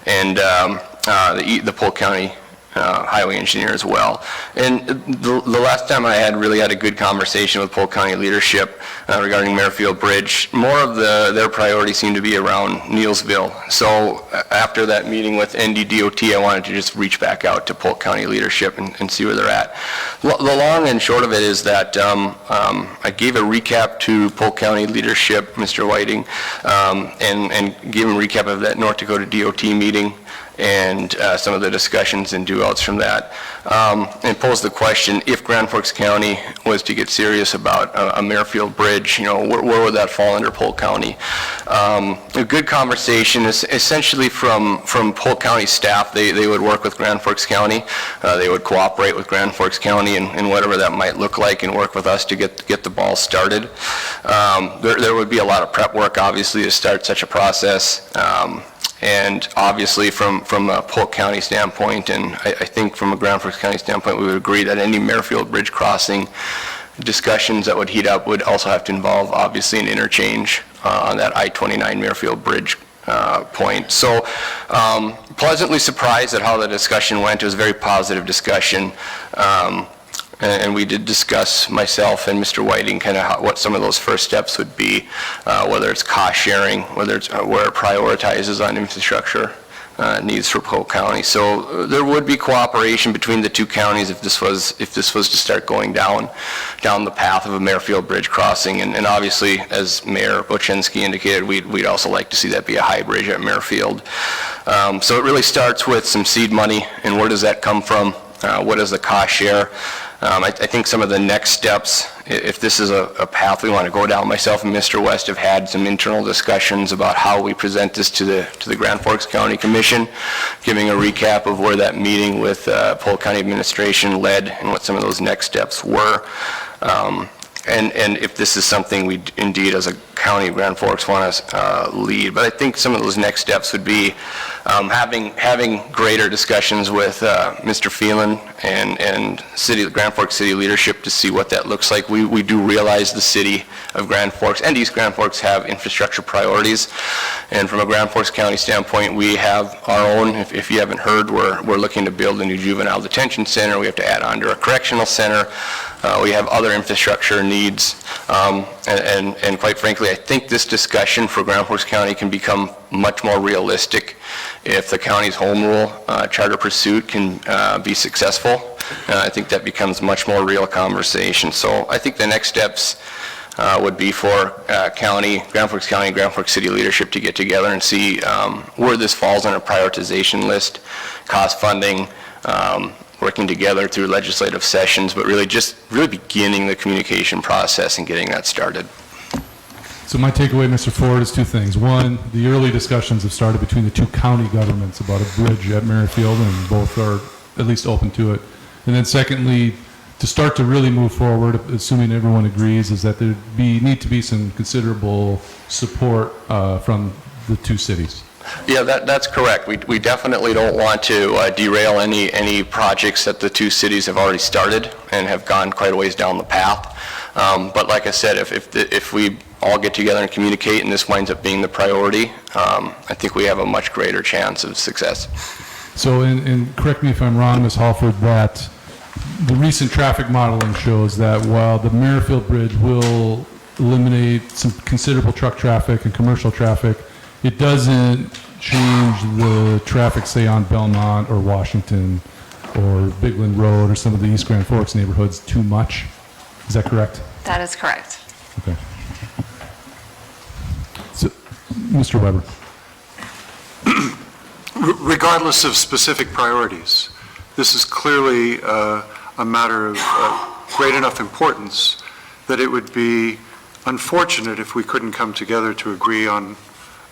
and the Polk County highway engineer as well. And the last time I really had a good conversation with Polk County leadership regarding Merrifield Bridge. More of their priority seemed to be around Neelsville. So after that meeting with NDDOT, I wanted to just reach back out to Polk County leadership and see where they're at. The long and short of it is that I gave a recap to Polk County leadership, Mr. Whiting, and gave him a recap of that North Dakota DOT meeting and some of the discussions and do-outs from that, and posed the question, if Grand Forks County was to get serious about a Merrifield Bridge, where would that fall under Polk County? A good conversation is essentially from Polk County staff. They would work with Grand Forks County. They would cooperate with Grand Forks County and whatever that might look like and work with us to get the ball started. There would be a lot of prep work, obviously, to start such a process. And obviously from a Polk County standpoint, and I think from a Grand Forks County standpoint, we would agree that any Merrifield Bridge crossing discussions that would heat up would also have to involve, obviously, an interchange on that I-29 Merrifield Bridge point. So pleasantly surprised at how the discussion went. It was a very positive discussion. And we did discuss, myself and Mr. Whiting, kind of what some of those first steps would be, whether it's cost sharing, whether it's where it prioritizes on infrastructure needs for Polk County. So there would be cooperation between the two counties if this was to start going down the path of a Merrifield Bridge crossing. And obviously, as Mayor Wojcinski indicated, we'd also like to see that be a high bridge at Merrifield. So it really starts with some seed money, and where does that come from? What is the cost share? I think some of the next steps, if this is a path we want to go down, myself and Mr. West have had some internal discussions about how we present this to the Grand Forks County Commission, giving a recap of where that meeting with Polk County administration led and what some of those next steps were. And if this is something we indeed, as a county of Grand Forks, want to lead. But I think some of those next steps would be having greater discussions with Mr. Phelan and Grand Forks City leadership to see what that looks like. We do realize the city of Grand Forks and East Grand Forks have infrastructure priorities. And from a Grand Forks County standpoint, we have our own, if you haven't heard, we're looking to build a new juvenile detention center. We have to add on to a correctional center. We have other infrastructure needs, and quite frankly, I think this discussion for Grand Forks County can become much more realistic if the county's home rule charter pursuit can be successful. I think that becomes much more real conversation. So I think the next steps would be for Grand Forks County and Grand Forks City leadership to get together and see where this falls on a prioritization list, cost funding, working together through legislative sessions, but really beginning the communication process and getting that started. So my takeaway, Mr. Ford, is two things. One, the early discussions have started between the two county governments about a bridge at Merrifield, and both are at least open to it. And then secondly, to start to really move forward, assuming everyone agrees, is that there need to be some considerable support from the two cities. Yeah, that's correct. We definitely don't want to derail any projects that the two cities have already started and have gone quite a ways down the path. But like I said, if we all get together and communicate and this winds up being the priority, I think we have a much greater chance of success. So, and correct me if I'm wrong, Ms. Halford, that the recent traffic modeling shows that while the Merrifield Bridge will eliminate some considerable truck traffic and commercial traffic, it doesn't change the traffic, say, on Belmont or Washington or Bigland Road or some of the East Grand Forks neighborhoods too much. Is that correct? That is correct. Okay. So, Mr. Weber. Regardless of specific priorities, this is clearly a matter of great enough importance that it would be unfortunate if we couldn't come together to agree on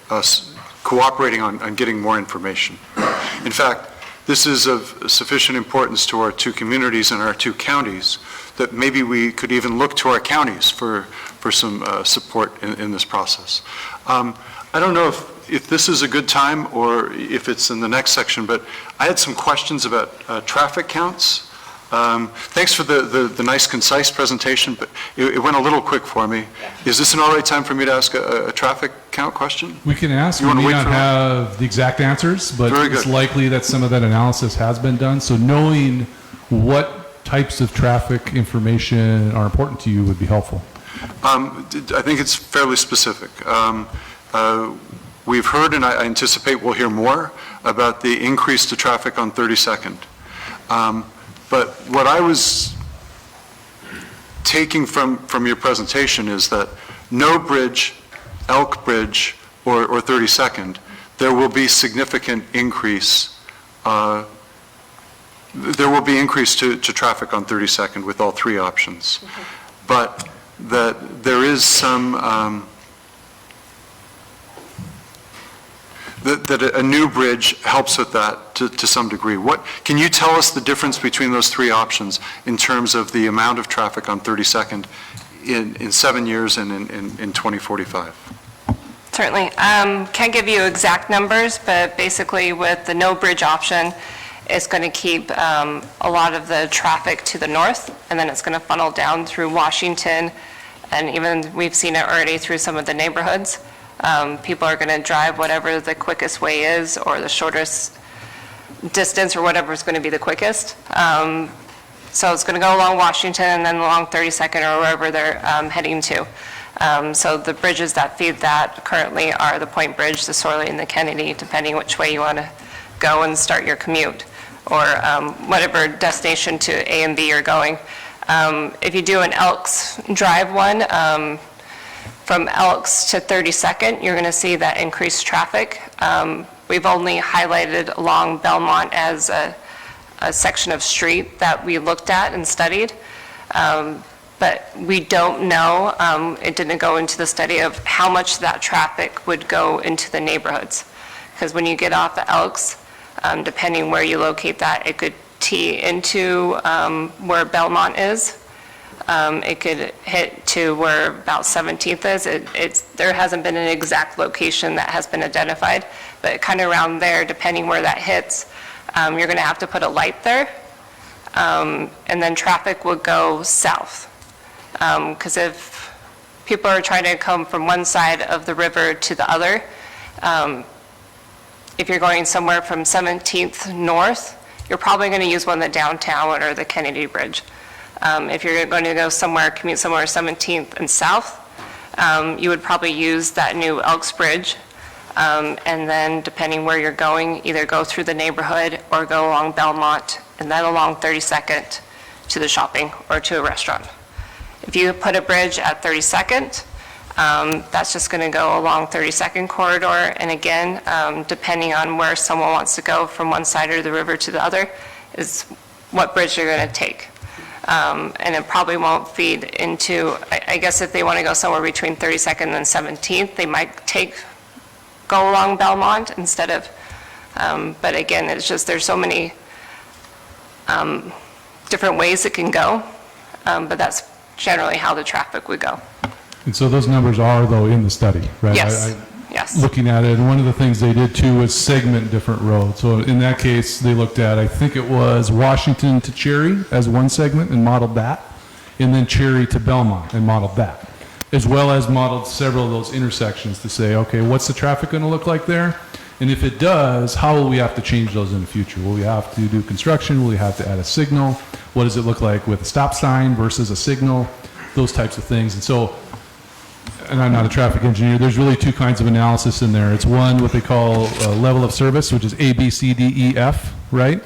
us cooperating on getting more information. In fact, this is of sufficient importance to our two communities and our two counties that maybe we could even look to our counties for some support in this process. I don't know if this is a good time or if it's in the next section, but I had some questions about traffic counts. Thanks for the nice, concise presentation, but it went a little quick for me. Is this an all right time for me to ask a traffic count question? We can ask. We may not have the exact answers, but it's likely that some of that analysis has been done. So knowing what types of traffic information are important to you would be helpful. I think it's fairly specific. We've heard, and I anticipate we'll hear more, about the increase to traffic on 32nd. But what I was taking from your presentation is that no bridge, Elk Bridge, or 32nd, there will be significant increase. There will be increase to traffic on 32nd with all three options. Mm-hmm. But that there is some, that a new bridge helps with that to some degree. Can you tell us the difference between those three options in terms of the amount of traffic on 32nd in 7 years and in 2045? Certainly. Can't give you exact numbers, but basically with the no bridge option, it's going to keep a lot of the traffic to the north, and then it's going to funnel down through Washington, and even we've seen it already through some of the neighborhoods. People are going to drive whatever the quickest way is or the shortest distance or whatever is going to be the quickest. So it's going to go along Washington and then along 32nd or wherever they're heading to. So the bridges that feed that currently are the Point Bridge, the Sorley, and the Kennedy, depending which way you want to go and start your commute, or whatever destination to A and B you're going. If you do an Elks Drive one, from Elks to 32nd, you're going to see that increased traffic. We've only highlighted along Belmont as a section of street that we looked at and studied. But we don't know, it didn't go into the study of how much that traffic would go into the neighborhoods. Because when you get off the Elks, depending where you locate that, it could tee into where Belmont is. It could hit to where about 17th is. There hasn't been an exact location that has been identified, but kind of around there, depending where that hits, you're going to have to put a light there, and then traffic will go south. Because if people are trying to come from one side of the river to the other, if you're going somewhere from 17th north, you're probably going to use one of the downtown or the Kennedy Bridge. If you're going to go somewhere, commute somewhere 17th and south, you would probably use that new Elks Bridge. And then depending where you're going, either go through the neighborhood or go along Belmont and then along 32nd to the shopping or to a restaurant. If you put a bridge at 32nd, that's just going to go along 32nd corridor. And again, depending on where someone wants to go from one side of the river to the other is what bridge you're going to take. And it probably won't feed into, I guess if they want to go somewhere between 32nd and 17th, they might go along Belmont instead of, but again, it's just, there's so many different ways it can go, but that's generally how the traffic would go. And so those numbers are, though, in the study, right? Yes, yes. Looking at it, and one of the things they did, too, was segment different roads. So in that case, they looked at, I think it was Washington to Cherry as one segment and modeled that, and then Cherry to Belmont and modeled that, as well as modeled several of those intersections to say, okay, what's the traffic going to look like there? And if it does, how will we have to change those in the future? Will we have to do construction? Will we have to add a signal? What does it look like with a stop sign versus a signal? Those types of things. And so, and I'm not a traffic engineer, there's really two kinds of analysis in there. It's one, what they call level of service, which is A, B, C, D, E, F, right?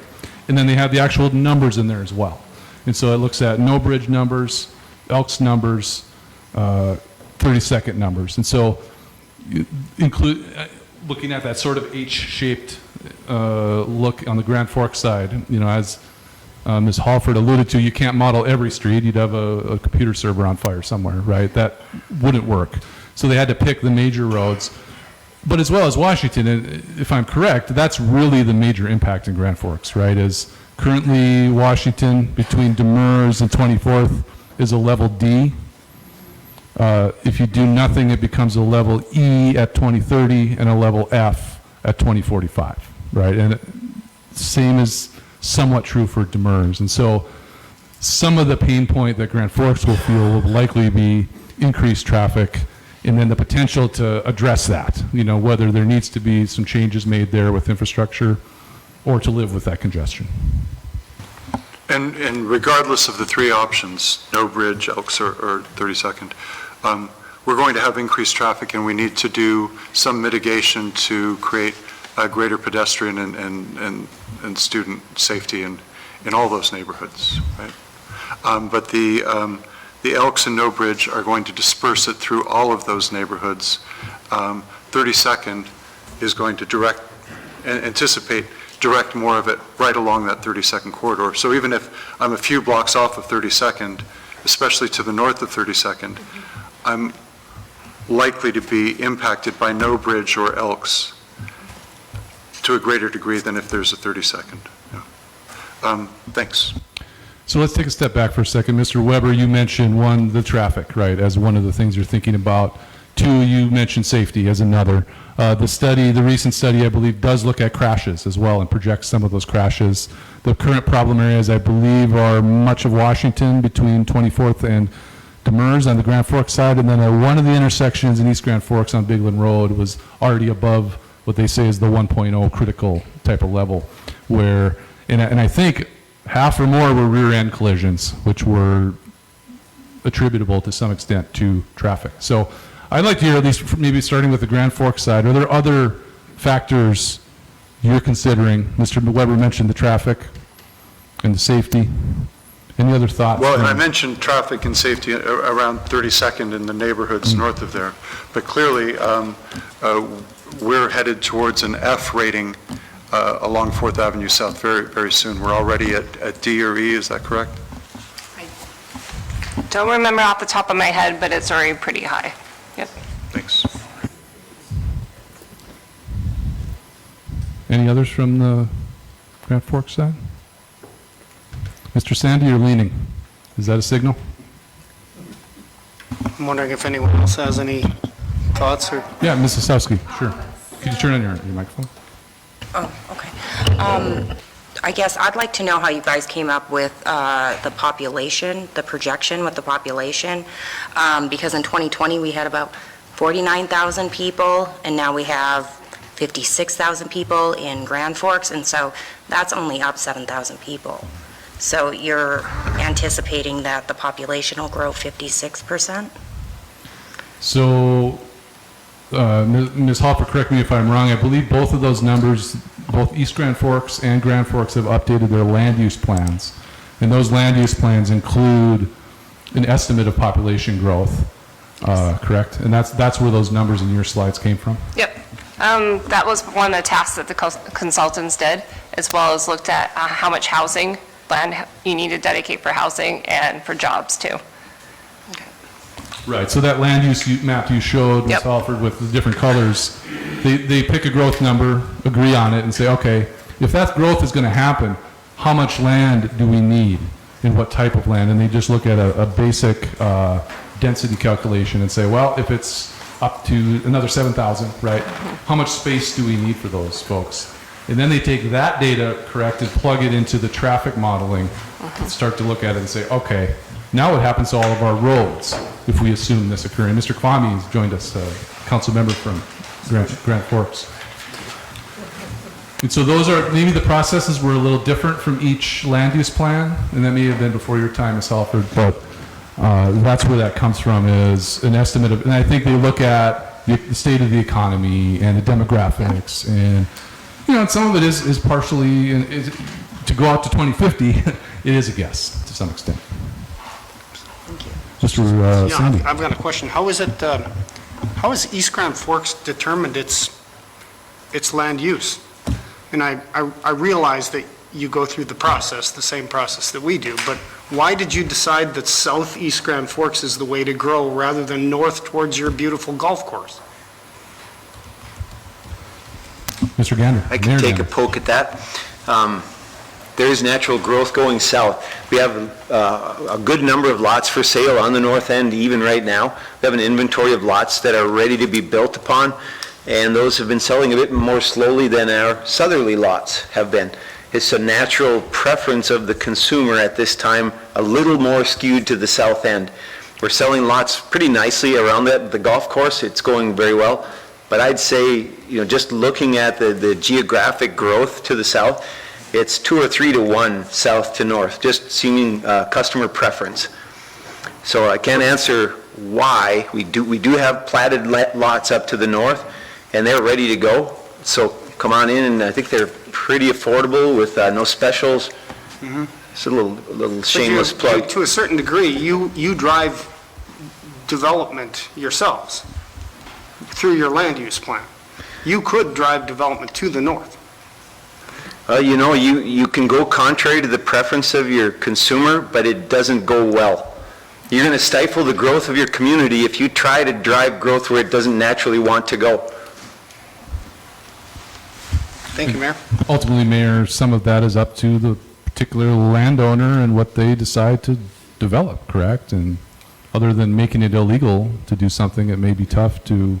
And then they have the actual numbers in there as well. And so it looks at no bridge numbers, Elks numbers, 30-second numbers. And so include, looking at that sort of H-shaped look on the Grand Forks side, you know, as Ms. Halford alluded to, you can't model every street. You'd have a computer server on fire somewhere, right? That wouldn't work. So they had to pick the major roads. But as well as Washington, and if I'm correct, that's really the major impact in Grand Forks, right? Is currently Washington between Demers and 24th is a level D. If you do nothing, it becomes a level E at 2030 and a level F at 2045, right? And same is somewhat true for Demers. And so some of the pain point that Grand Forks will feel will likely be increased traffic and then the potential to address that, you know, whether there needs to be some changes made there with infrastructure or to live with that congestion. And regardless of the three options, no bridge, Elks, or 32nd, we're going to have increased traffic and we need to do some mitigation to create a greater pedestrian and student safety in all those neighborhoods, right? But the Elks and No Bridge are going to disperse it through all of those neighborhoods. 32nd is going to anticipate direct more of it right along that 32nd corridor. So even if I'm a few blocks off of 32nd, especially to the north of 32nd, I'm likely to be impacted by No Bridge or Elks to a greater degree than if there's a 32nd. Yeah. Thanks. So let's take a step back for a second. Mr. Weber, you mentioned one, the traffic, right, as one of the things you're thinking about. Two, you mentioned safety as another. The recent study, I believe, does look at crashes as well and projects some of those crashes. The current problem areas, I believe, are much of Washington between 24th and Demers on the Grand Forks side, and then one of the intersections in East Grand Forks on Bigland Road was already above what they say is the 1.0 critical type of level, where, and I think half or more were rear-end collisions, which were attributable to some extent to traffic. So I'd like to hear, at least maybe starting with the Grand Forks side, are there other factors you're considering? Mr. Weber mentioned the traffic and the safety. Any other thoughts? Well, and I mentioned traffic and safety around 32nd in the neighborhoods north of there, but clearly we're headed towards an F rating along 4th Avenue South very, very soon. We're already at D or E, is that correct? I don't remember off the top of my head, but it's already pretty high. Yep. Thanks. Any others from the Grand Forks side? Mr. Sandy, you're leaning. Is that a signal? I'm wondering if anyone else has any thoughts or? Yeah, Ms. Osowski, sure. Could you turn on your microphone? Oh, okay. I guess I'd like to know how you guys came up with the population, the projection with the population, because in 2020, we had about 49,000 people, and now we have 56,000 people in Grand Forks, and so that's only up 7,000 people. So you're anticipating that the population will grow 56%? So, Ms. Hoffer, correct me if I'm wrong, I believe both of those numbers, both East Grand Forks and Grand Forks have updated their land use plans. And those land use plans include an estimate of population growth, correct? And that's where those numbers in your slides came from? Yep. That was one of the tasks that the consultants did, as well as looked at how much housing land you need to dedicate for housing and for jobs too. Right, so that land use map you showed, Ms. Yep. Halford, with the different colors, they pick a growth number, agree on it, and say, okay, if that growth is going to happen, how much land do we need, and what type of land? And they just look at a basic density calculation and say, well, if it's up to another 7,000, right, how much space do we need for those folks? And then they take that data, correct, and plug it into the traffic modeling, and start to look at it and say, okay, now what happens to all of our roads if we assume this occurring? Mr. Kwame has joined us, council member from Grand Forks. And so those are, maybe the processes were a little different from each land use plan, and that may have been before your time, Ms. Halford, but that's where that comes from, is an estimate of, and I think they look at the state of the economy and the demographics, and, you know, and some of it is partially, to go out to 2050, it is a guess to some extent. Mr. Sandy. Yeah, I've got a question. How is it, how has East Grand Forks determined its land use? And I realize that you go through the process, the same process that we do, but why did you decide that southeast Grand Forks is the way to grow rather than north towards your beautiful golf course? Mr. Gander. I can take a poke at that. There is natural growth going south. We have a good number of lots for sale on the north end even right now. We have an inventory of lots that are ready to be built upon, and those have been selling a bit more slowly than our southerly lots have been. It's a natural preference of the consumer at this time, a little more skewed to the south end. We're selling lots pretty nicely around the golf course. It's going very well. But I'd say, you know, just looking at the geographic growth to the south, it's 2 or 3 to 1 south to north, just seeming customer preference. So I can't answer why. We do have platted lots up to the north, and they're ready to go. So come on in, and I think they're pretty affordable with no specials. Mm-hmm. It's a little shameless plug. To a certain degree, you drive development yourselves through your land use plan. You could drive development to the north. You know, you can go contrary to the preference of your consumer, but it doesn't go well. You're going to stifle the growth of your community if you try to drive growth where it doesn't naturally want to go. Thank you, Mayor. Ultimately, Mayor, some of that is up to the particular landowner and what they decide to develop, correct? And other than making it illegal to do something, it may be tough to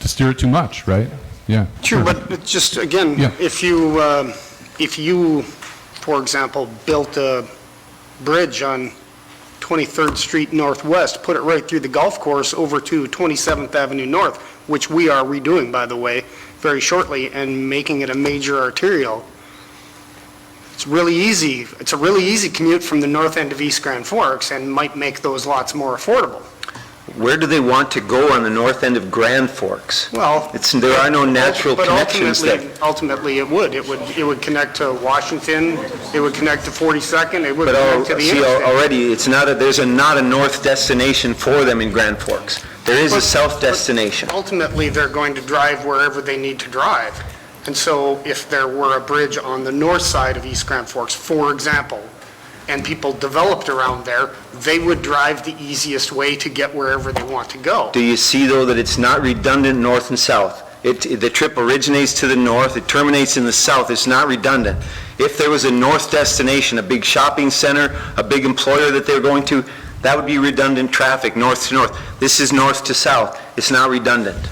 steer it too much, right? Yeah. True, sure. but just again, Yeah. if you, for example, built a bridge on 23rd Street Northwest, put it right through the golf course over to 27th Avenue North, which we are redoing, by the way, very shortly, and making it a major arterial, it's really easy. It's a really easy commute from the north end of East Grand Forks and might make those lots more affordable. Where do they want to go on the north end of Grand Forks? Well, There are no natural connections there. Ultimately, it would connect to Washington, it would connect to 42nd, it would connect to the See, interstate. already, there's not a north destination for them in Grand Forks. There is a south destination. Ultimately, they're going to drive wherever they need to drive. And so if there were a bridge on the north side of East Grand Forks, for example, and people developed around there, they would drive the easiest way to get wherever they want to go. Do you see, though, that it's not redundant north and south? The trip originates to the north, it terminates in the south, it's not redundant. If there was a north destination, a big shopping center, a big employer that they're going to, That would be redundant traffic, north to north. This is north to south. It's not redundant.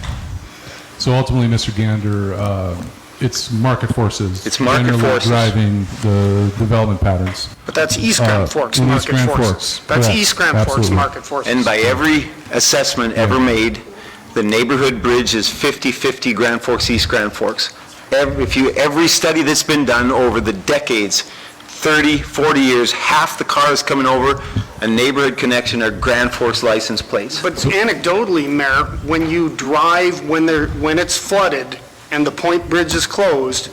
So ultimately, Mr. Gander, it's market forces. It's market generally forces. driving the development patterns. But that's East Grand Forks in market East Grand forces. Forks, That's correct. East Grand Forks Absolutely. market forces. And by every assessment ever made, the neighborhood bridge is 50/50 Grand Forks, East Grand Forks. Every study that's been done over the decades, 30, 40 years, half the cars coming over a neighborhood connection are Grand Forks license plates. But anecdotally, Mayor, when you drive, when it's flooded and the Point Bridge is closed,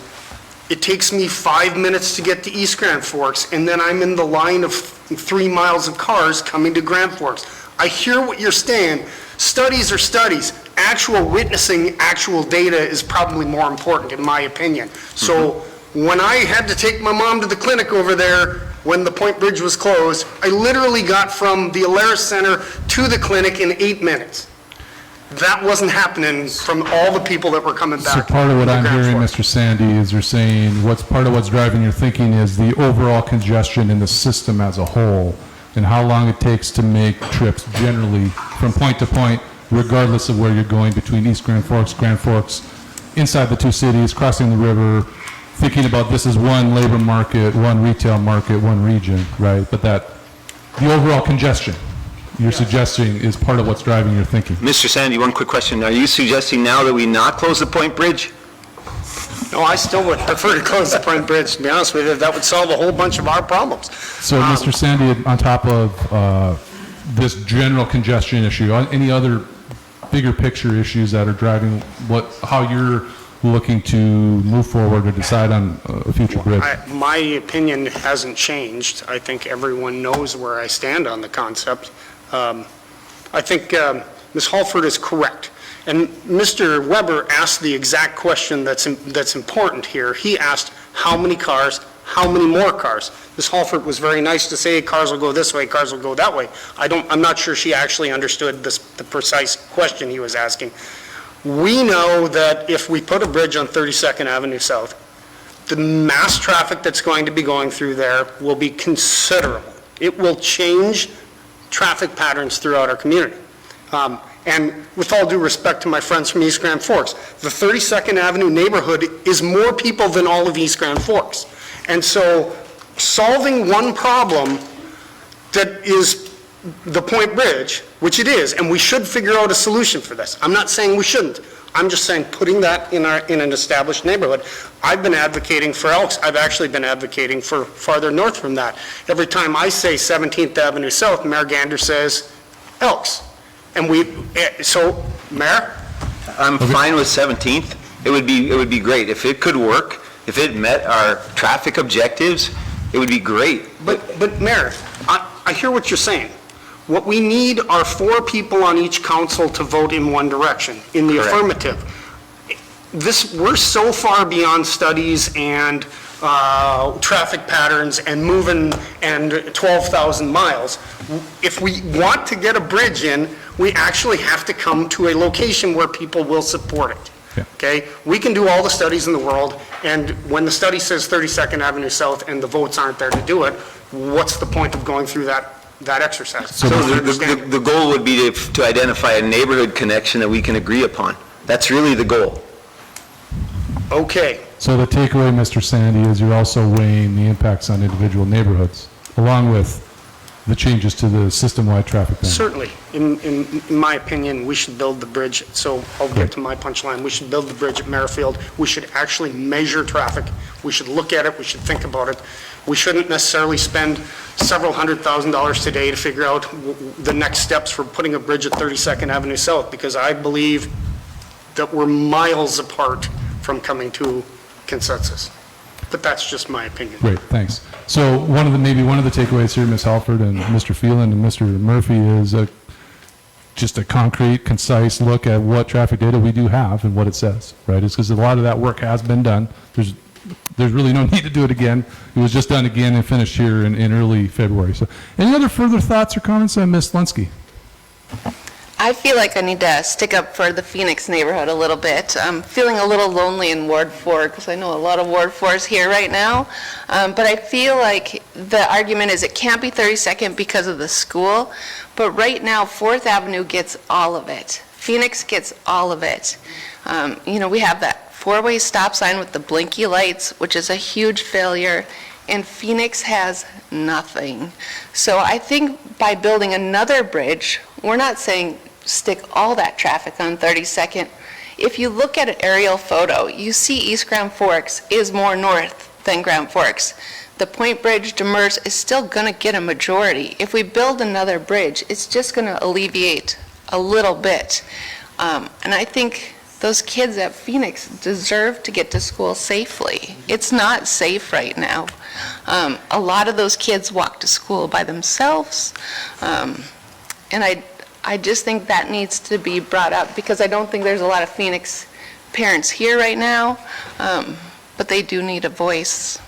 it takes me 5 minutes to get to East Grand Forks, and then I'm in the line of 3 miles of cars coming to Grand Forks. I hear what you're saying. Studies are studies. Actual witnessing, actual data is probably more important, in my opinion. So when I had to take my mom to the clinic over there, when the Point Bridge was closed, I literally got from the Alaris Center to the clinic in 8 minutes. That wasn't happening from all the people that were coming back. So part of what to I'm Grand hearing, Forks. Mr. Sandy, is you're saying part of what's driving your thinking is the overall congestion in the system as a whole, and how long it takes to make trips generally from point to point, regardless of where you're going between East Grand Forks, inside the two cities, crossing the river, thinking about this as one labor market, one retail market, one region, right? But that the overall congestion you're suggesting is part of what's driving your thinking. Mr. Sandy, one quick question. Are you suggesting now that we not close the Point Bridge? No, I still would prefer to close the Point Bridge, to be honest with you. That would solve a whole bunch of our problems. So, Mr. Sandy, on top of this general congestion issue, any other bigger picture issues that are driving how you're looking to move forward or decide on a future bridge? My opinion hasn't changed. I think everyone knows where I stand on the concept. I think Ms. Halford is correct. And Mr. Weber asked the exact question that's important here. He asked, how many cars, how many more cars? Ms. Halford was very nice to say, cars will go this way, cars will go that way. I'm not sure she actually understood the precise question he was asking. We know that if we put a bridge on 32nd Avenue South, the mass traffic that's going to be going through there will be considerable. It will change traffic patterns throughout our community. And with all due respect to my friends from East Grand Forks, the 32nd Avenue neighborhood is more people than all of East Grand Forks. And so solving one problem that is the Point Bridge, which it is, and we should figure out a solution for this. I'm not saying we shouldn't. I'm just saying putting that in an established neighborhood. I've been advocating for Elks. I've actually been advocating for farther north from that. Every time I say 17th Avenue South, Mayor Gander says Elks. And so, Mayor? I'm fine with 17th. It would be great. If it could work, if it met our traffic objectives, it would be great. But Mayor, I hear what you're saying. What we need are 4 people on each council to vote in one direction, in the Correct. affirmative. We're so far beyond studies and traffic patterns and moving and 12,000 miles. If we want to get a bridge in, we actually have to come to a location where people will support it. Yeah. Okay? We can do all the studies in the world, and when the study says 32nd Avenue South and the votes aren't there to do it, what's the point of going through that exercise? So the goal would be to identify a neighborhood connection that we can agree upon. That's really the goal. Okay. So the takeaway, Mr. Sandy, is you're also weighing the impacts on individual neighborhoods, along with the changes to the system-wide traffic pattern. Certainly. In my opinion, we should build the bridge, so I'll get to my punchline. We should build the bridge at Merrifield. We should actually measure traffic. We should look at it. We should think about it. We shouldn't necessarily spend several $100,000 today to figure out the next steps for putting a bridge at 32nd Avenue South, because I believe that we're miles apart from coming to consensus. But that's just my opinion. Great, thanks. So maybe one of the takeaways here, Ms. Halford and Mr. Phelan and Mr. Murphy, is just a concrete, concise look at what traffic data we do have and what it says, right? It's because a lot of that work has been done. There's really no need to do it again. It was just done again and finished here in early February. So any other further thoughts or comments on Ms. Lunsky? I feel like I need to stick up for the Phoenix neighborhood a little bit. I'm feeling a little lonely in Ward 4 because I know a lot of Ward 4s here right now. But I feel like the argument is it can't be 32nd because of the school. But right now, 4th Avenue gets all of it. Phoenix gets all of it. We have that 4-way stop sign with the blinky lights, which is a huge failure. And Phoenix has nothing. So I think by building another bridge, we're not saying stick all that traffic on 32nd. If you look at an aerial photo, you see East Grand Forks is more north than Grand Forks. The Point Bridge, Demers is still going to get a majority. If we build another bridge, it's just going to alleviate a little bit. And I think those kids at Phoenix deserve to get to school safely. It's not safe right now. A lot of those kids walk to school by themselves. And I just think that needs to be brought up because I don't think there's a lot of Phoenix parents here right now, but they do need a voice.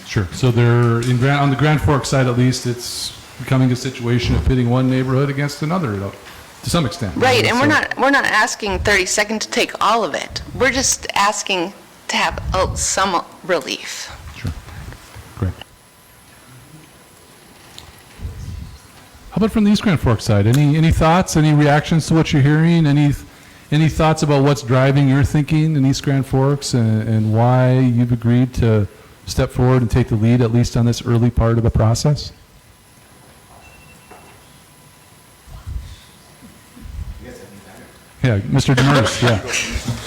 Sure. So they're on the Grand Forks side, at least, it's becoming a situation of pitting one neighborhood against another to some extent. Right, and we're not asking 32nd to take all of it. We're just asking to have some relief. Sure. Great. How about from the East Grand Forks side? Any thoughts, any reactions to what you're hearing? Any thoughts about what's driving your thinking in East Grand Forks and why you've agreed to step forward and take the lead, at least on this early part of the process? Yeah, Mr. Demers, yeah.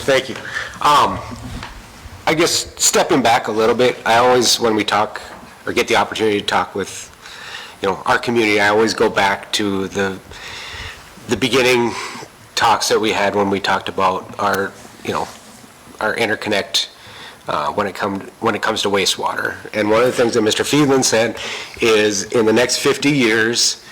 Thank you. I guess stepping back a little bit, I always, when we talk or get the opportunity to talk with, our community, I always go back to the beginning talks that we had when we talked about our interconnect when it comes to wastewater. And one of the things that Mr. Fiedland said is in the next 50 years,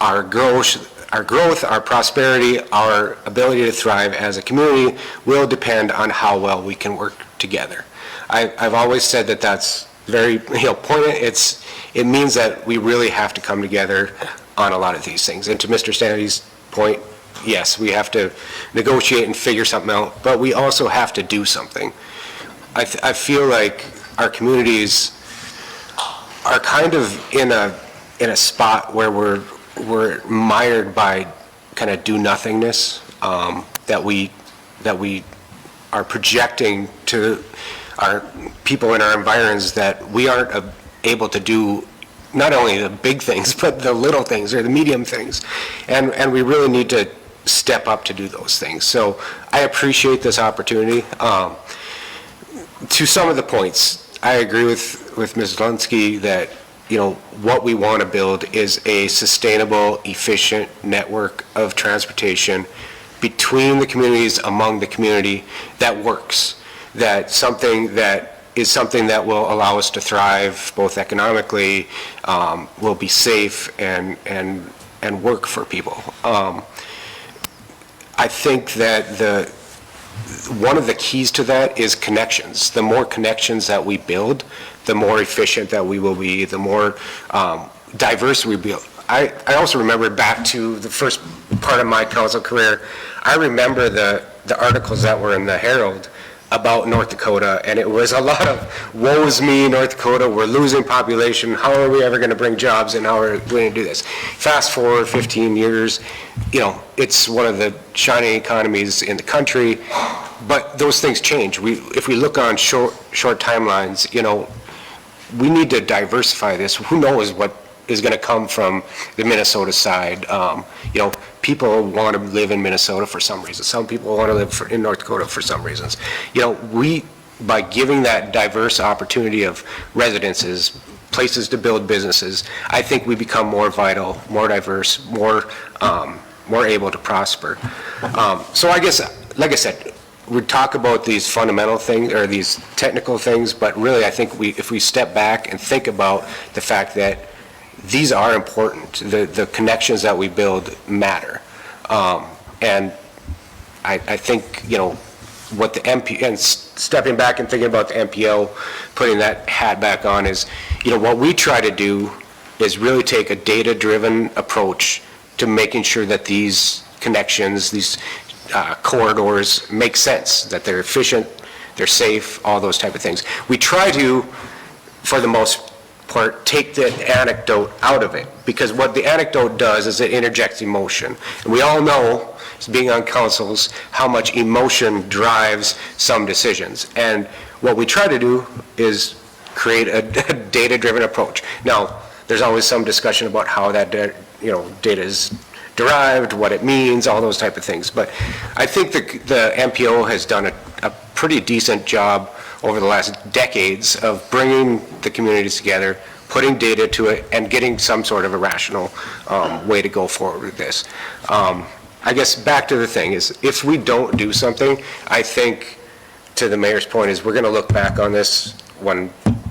our growth, our prosperity, our ability to thrive as a community will depend on how well we can work together. I've always said that that's very poignant. It means that we really have to come together on a lot of these things. And to Mr. Sandy's point, yes, we have to negotiate and figure something out, but we also have to do something. I feel like our communities are kind of in a spot where we're mired by kind of do nothingness that we are projecting to our people in our environs, that we aren't able to do not only the big things but the little things or the medium things, and we really need to step up to do those things. So I appreciate this opportunity. To some of the points, I agree with Ms. Lunsky that what we want to build is a sustainable, efficient network of transportation between the communities, among the community, that works, that is something that will allow us to thrive both economically, will be safe, and work for people. I think that one of the keys to that is connections. The more connections that we build, the more efficient that we will be, the more diverse we build. I also remember back to the first part of my council career, I remember the articles that were in the Herald about North Dakota, and it was a lot of, woe is me, North Dakota, we're losing population, how are we ever going to bring jobs, and how are we going to do this? Fast forward 15 years, it's one of the shining economies in the country, but those things change. If we look on short timelines, we need to diversify this. Who knows what is going to come from the Minnesota side? People want to live in Minnesota for some reason. Some people want to live in North Dakota for some reasons. By giving that diverse opportunity of residences, places to build businesses, I think we become more vital, more diverse, more able to prosper. So I guess, like I said, we talk about these fundamental things or these technical things, but really I think if we step back and think about the fact that these are important, the connections that we build matter. And I think, what the MP, and stepping back and thinking about the MPO, putting that hat back on is, what we try to do is really take a data-driven approach to making sure that these connections, these corridors make sense, that they're efficient, they're safe, all those type of things. We try to, for the most part, take the anecdote out of it, because what the anecdote does is it interjects emotion. And we all know, as being on councils, how much emotion drives some decisions. And what we try to do is create a data-driven approach. Now, there's always some discussion about how that data is derived, what it means, all those type of things. But I think the MPO has done a pretty decent job over the last decades of bringing the communities together, putting data to it, and getting some sort of a rational way to go forward with this. I guess back to the thing is, if we don't do something, I think, to the mayor's point, is we're going to look back on this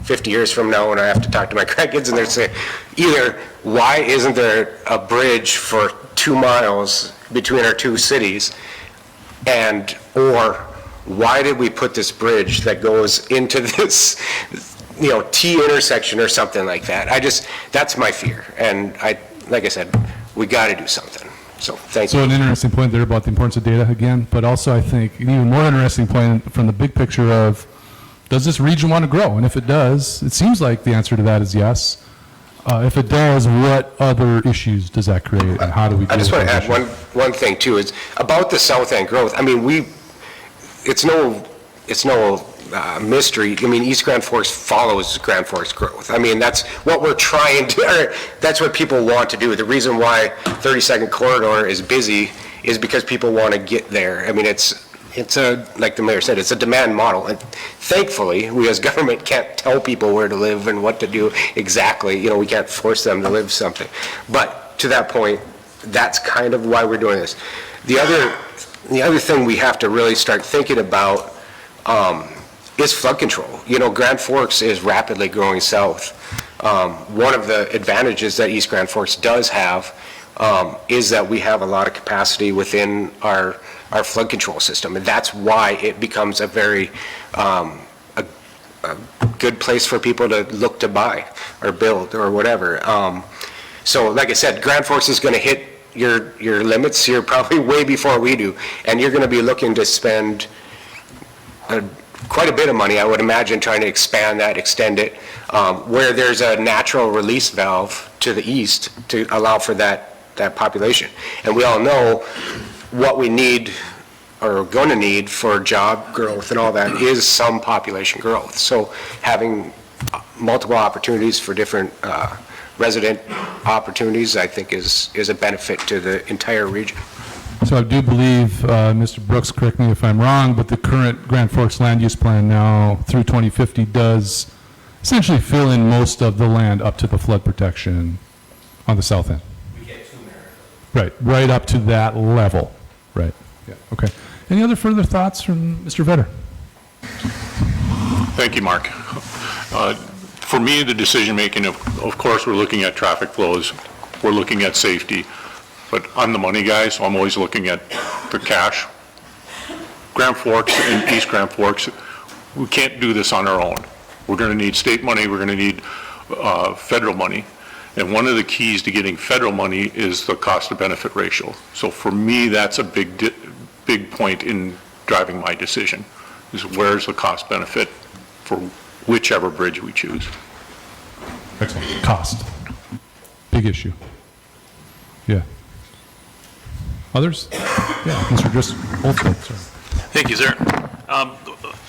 50 years from now when I have to talk to my grandkids, and they're saying, either why isn't there a bridge for 2 miles between our two cities, or why did we put this bridge that goes into this, T intersection or something like that? That's my fear. And like I said, we got to do something. So thank you. So an interesting point there about the importance of data again, but also I think an even more interesting point from the big picture of, does this region want to grow? And if it does, it seems like the answer to that is yes. If it does, what other issues does that create, and how do we deal with those issues? I just want to add one thing too, is about the south end growth. I mean, it's no mystery. I mean, East Grand Forks follows Grand Forks growth. I mean, that's what we're trying to, or that's what people want to do. The reason why 32nd Corridor is busy is because people want to get there. I mean, it's like the mayor said, it's a demand model. And thankfully, we as government can't tell people where to live and what to do exactly. We can't force them to live something. But to that point, that's kind of why we're doing this. The other thing we have to really start thinking about is flood control. Grand Forks is rapidly growing south. One of the advantages that East Grand Forks does have is that we have a lot of capacity within our flood control system, and that's why it becomes a very a good place for people to look to buy or build or whatever. So like I said, Grand Forks is going to hit your limits here probably way before we do, and you're going to be looking to spend quite a bit of money, I would imagine, trying to expand that, extend it, where there's a natural release valve to the east to allow for that population. And we all know what we need or are going to need for job growth and all that is some population growth. So having multiple opportunities for different resident opportunities, I think is a benefit to the entire region. So I do believe, Mr. Brooks, correct me if I'm wrong, but the current Grand Forks land use plan now through 2050 does essentially fill in most of the land up to the flood protection on the south end. We get 2 there. Right up to that level. Right. Yeah. Okay. Any other further thoughts from Mr. Vetter? Thank you, Mark. For me, the decision-making, of course, we're looking at traffic flows, we're looking at safety, but I'm the money guy, so I'm always looking at the cash. Grand Forks and East Grand Forks, we can't do this on our own. We're going to need state money, we're going to need federal money, and one of the keys to getting federal money is the cost-to-benefit ratio. So for me, that's a big point in driving my decision, is where's the cost-benefit for whichever bridge we choose. Excellent. Cost. Big issue. Yeah. Others? Yeah, Mr. Driscoll. Thank you, sir.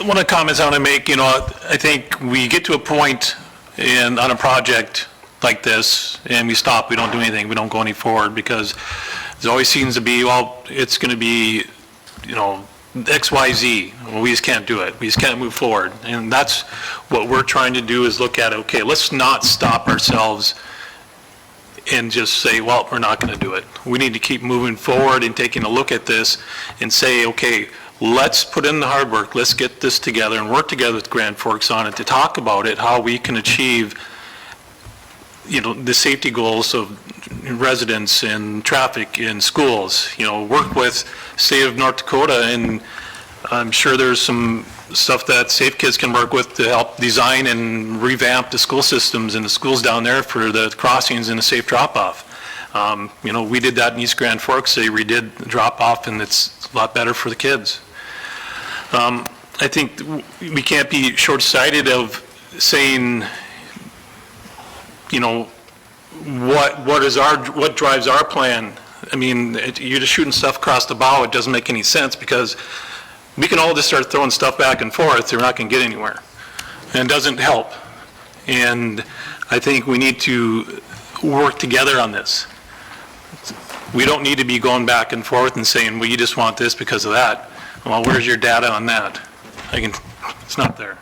One of the comments I want to make, I think we get to a point on a project like this, and we stop, we don't do anything, we don't go any forward, because there always seems to be, well, it's going to be, X, Y, Z. Well, we just can't do it. We just can't move forward. And that's what we're trying to do, is look at, okay, let's not stop ourselves and just say, well, we're not going to do it. We need to keep moving forward and taking a look at this and say, okay, let's put in the hard work. Let's get this together and work together with Grand Forks on it to talk about it, how we can achieve the safety goals of residents and traffic in schools, work with state of North Dakota, and I'm sure there's some stuff that Safe Kids can work with to help design and revamp the school systems and the schools down there for the crossings and the safe drop-off. We did that in East Grand Forks. They redid the drop-off, and it's a lot better for the kids. I think we can't be short-sighted of saying, what drives our plan. I mean, you're just shooting stuff across the bow. It doesn't make any sense, because we can all just start throwing stuff back and forth. We're not going to get anywhere. And it doesn't help. And I think we need to work together on this. We don't need to be going back and forth and saying, well, you just want this because of that. Well, where's your data on that? It's not there.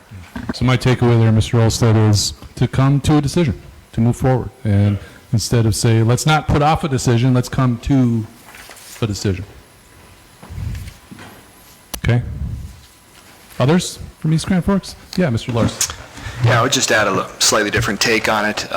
So my takeaway there, Mr. Olstead, is to come to a decision, to move forward. And instead of say, let's not put off a decision, let's come to a decision. Okay? Others from East Grand Forks? Yeah, Mr. Larson. Yeah, I would just add a slightly different take on it.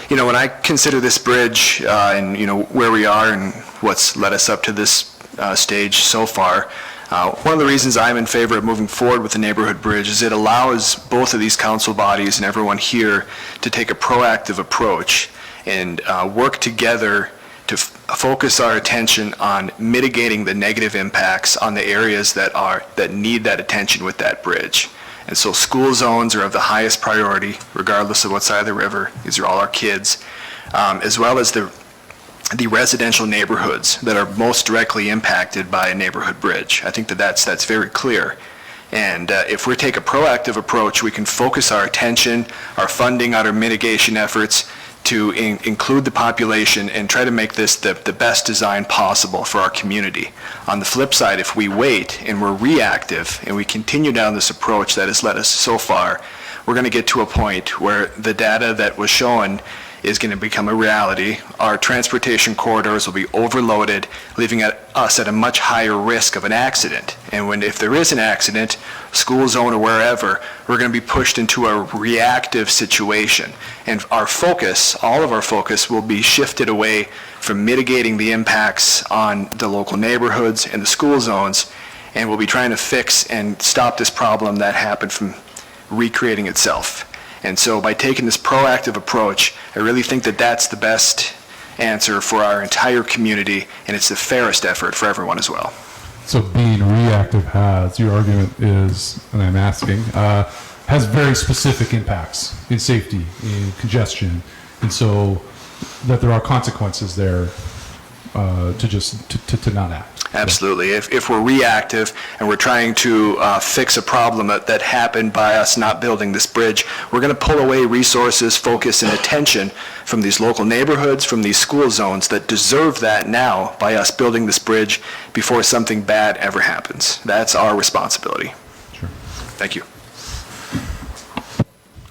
When I consider this bridge and, where we are and what's led us up to this stage so far, one of the reasons I'm in favor of moving forward with the neighborhood bridge is it allows both of these council bodies and everyone here to take a proactive approach and work together to focus our attention on mitigating the negative impacts on the areas that need that attention with that bridge. And so school zones are of the highest priority, regardless of what side of the river. These are all our kids, as well as the residential neighborhoods that are most directly impacted by a neighborhood bridge. I think that's very clear. And if we take a proactive approach, we can focus our attention, our funding on our mitigation efforts to include the population and try to make this the best design possible for our community. On the flip side, if we wait and we're reactive and we continue down this approach that has led us so far, we're going to get to a point where the data that was shown is going to become a reality. Our transportation corridors will be overloaded, leaving us at a much higher risk of an accident. And if there is an accident, school zone or wherever, we're going to be pushed into a reactive situation. And our focus, all of our focus, will be shifted away from mitigating the impacts on the local neighborhoods and the school zones, and we'll be trying to fix and stop this problem that happened from recreating itself. And so by taking this proactive approach, I really think that that's the best answer for our entire community, and it's the fairest effort for everyone as well. So being reactive your argument is, and I'm asking, has very specific impacts in safety, in congestion, and so that there are consequences there to not act. Absolutely. If we're reactive and we're trying to fix a problem that happened by us not building this bridge, we're going to pull away resources, focus, and attention from these local neighborhoods, from these school zones that deserve that now by us building this bridge before something bad ever happens. That's our responsibility. Sure. Thank you.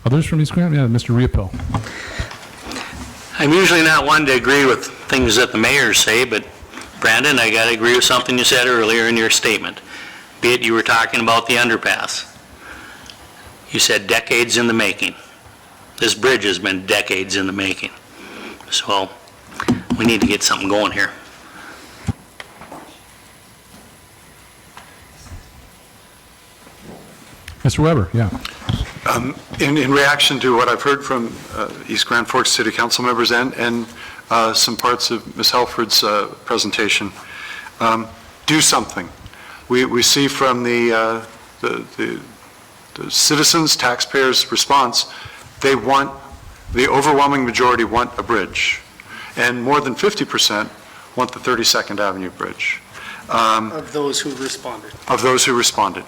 Others from East Grand? Yeah, Mr. Riopel. I'm usually not one to agree with things that the mayors say, but Brandon, I got to agree with something you said earlier in your statement. Be it you were talking about the underpass. You said decades in the making. This bridge has been decades in the making. So we need to get something going here. Mr. Weber, yeah. In reaction to what I've heard from East Grand Forks City Council members and some parts of Ms. Helford's presentation, do something. We see from the citizens, taxpayers' response, the overwhelming majority want a bridge, and more than 50% want the 32nd Avenue Bridge. Of those who responded. Of those who responded.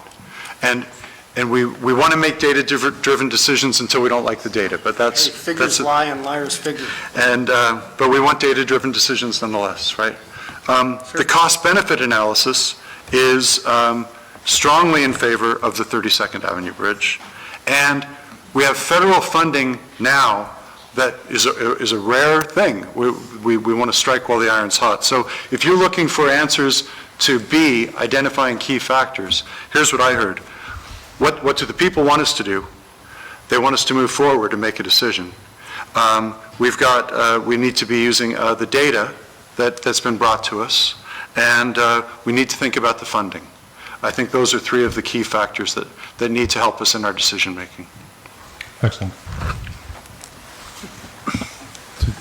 And we want to make data-driven decisions until we don't like the data, but that's... Figures lie and liars figure. But we want data-driven decisions nonetheless, right? The cost-benefit analysis is strongly in favor of the 32nd Avenue Bridge, and we have federal funding now that is a rare thing. We want to strike while the iron's hot. So if you're looking for answers to B, identifying key factors, here's what I heard. What do the people want us to do? They want us to move forward and make a decision. We need to be using the data that's been brought to us, and we need to think about the funding. I think those are three of the key factors that need to help us in our decision making. Excellent.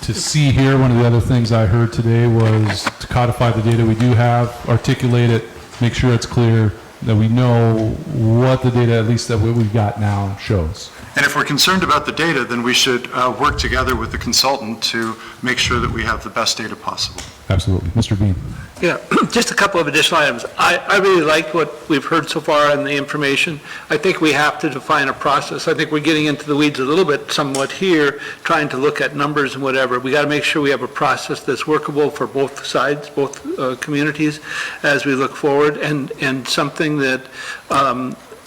to see here, one of the other things I heard today was to codify the data we do have, articulate it, make sure it's clear, that we know what the data, at least that what we've got now, shows. And if we're concerned about the data, then we should work together with the consultant to make sure that we have the best data possible. Absolutely. Mr. Bean. Yeah, just a couple of additional items. I really like what we've heard so far and the information. I think we have to define a process. I think we're getting into the weeds a little bit somewhat here, trying to look at numbers and whatever. We got to make sure we have a process that's workable for both sides, both communities, as we look forward, and something that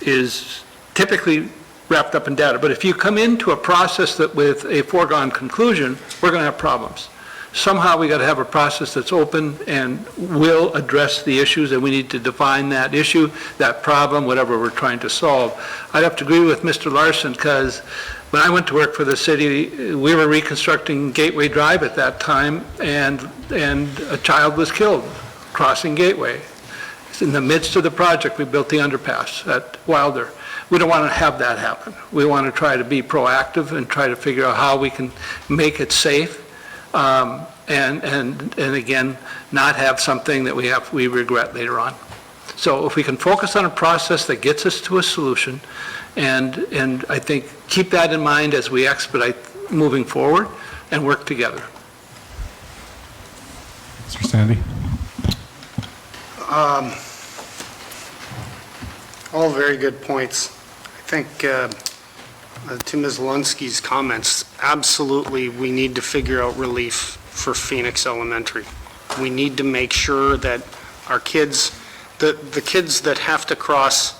is typically wrapped up in data. But if you come into a process that with a foregone conclusion, we're going to have problems. Somehow we got to have a process that's open and will address the issues, and we need to define that issue, that problem, whatever we're trying to solve. I'd have to agree with Mr. Larson, because when I went to work for the city, we were reconstructing Gateway Drive at that time, and a child was killed crossing Gateway. In the midst of the project, we built the underpass at Wilder. We don't want to have that happen. We want to try to be proactive and try to figure out how we can make it safe. And again, not have something that we regret later on. So if we can focus on a process that gets us to a solution, and I think keep that in mind as we expedite moving forward and work together. Mr. Sandy. All very good points. I think to Ms. Lunsky's comments, absolutely we need to figure out relief for Phoenix Elementary. We need to make sure that our kids, the kids that have to cross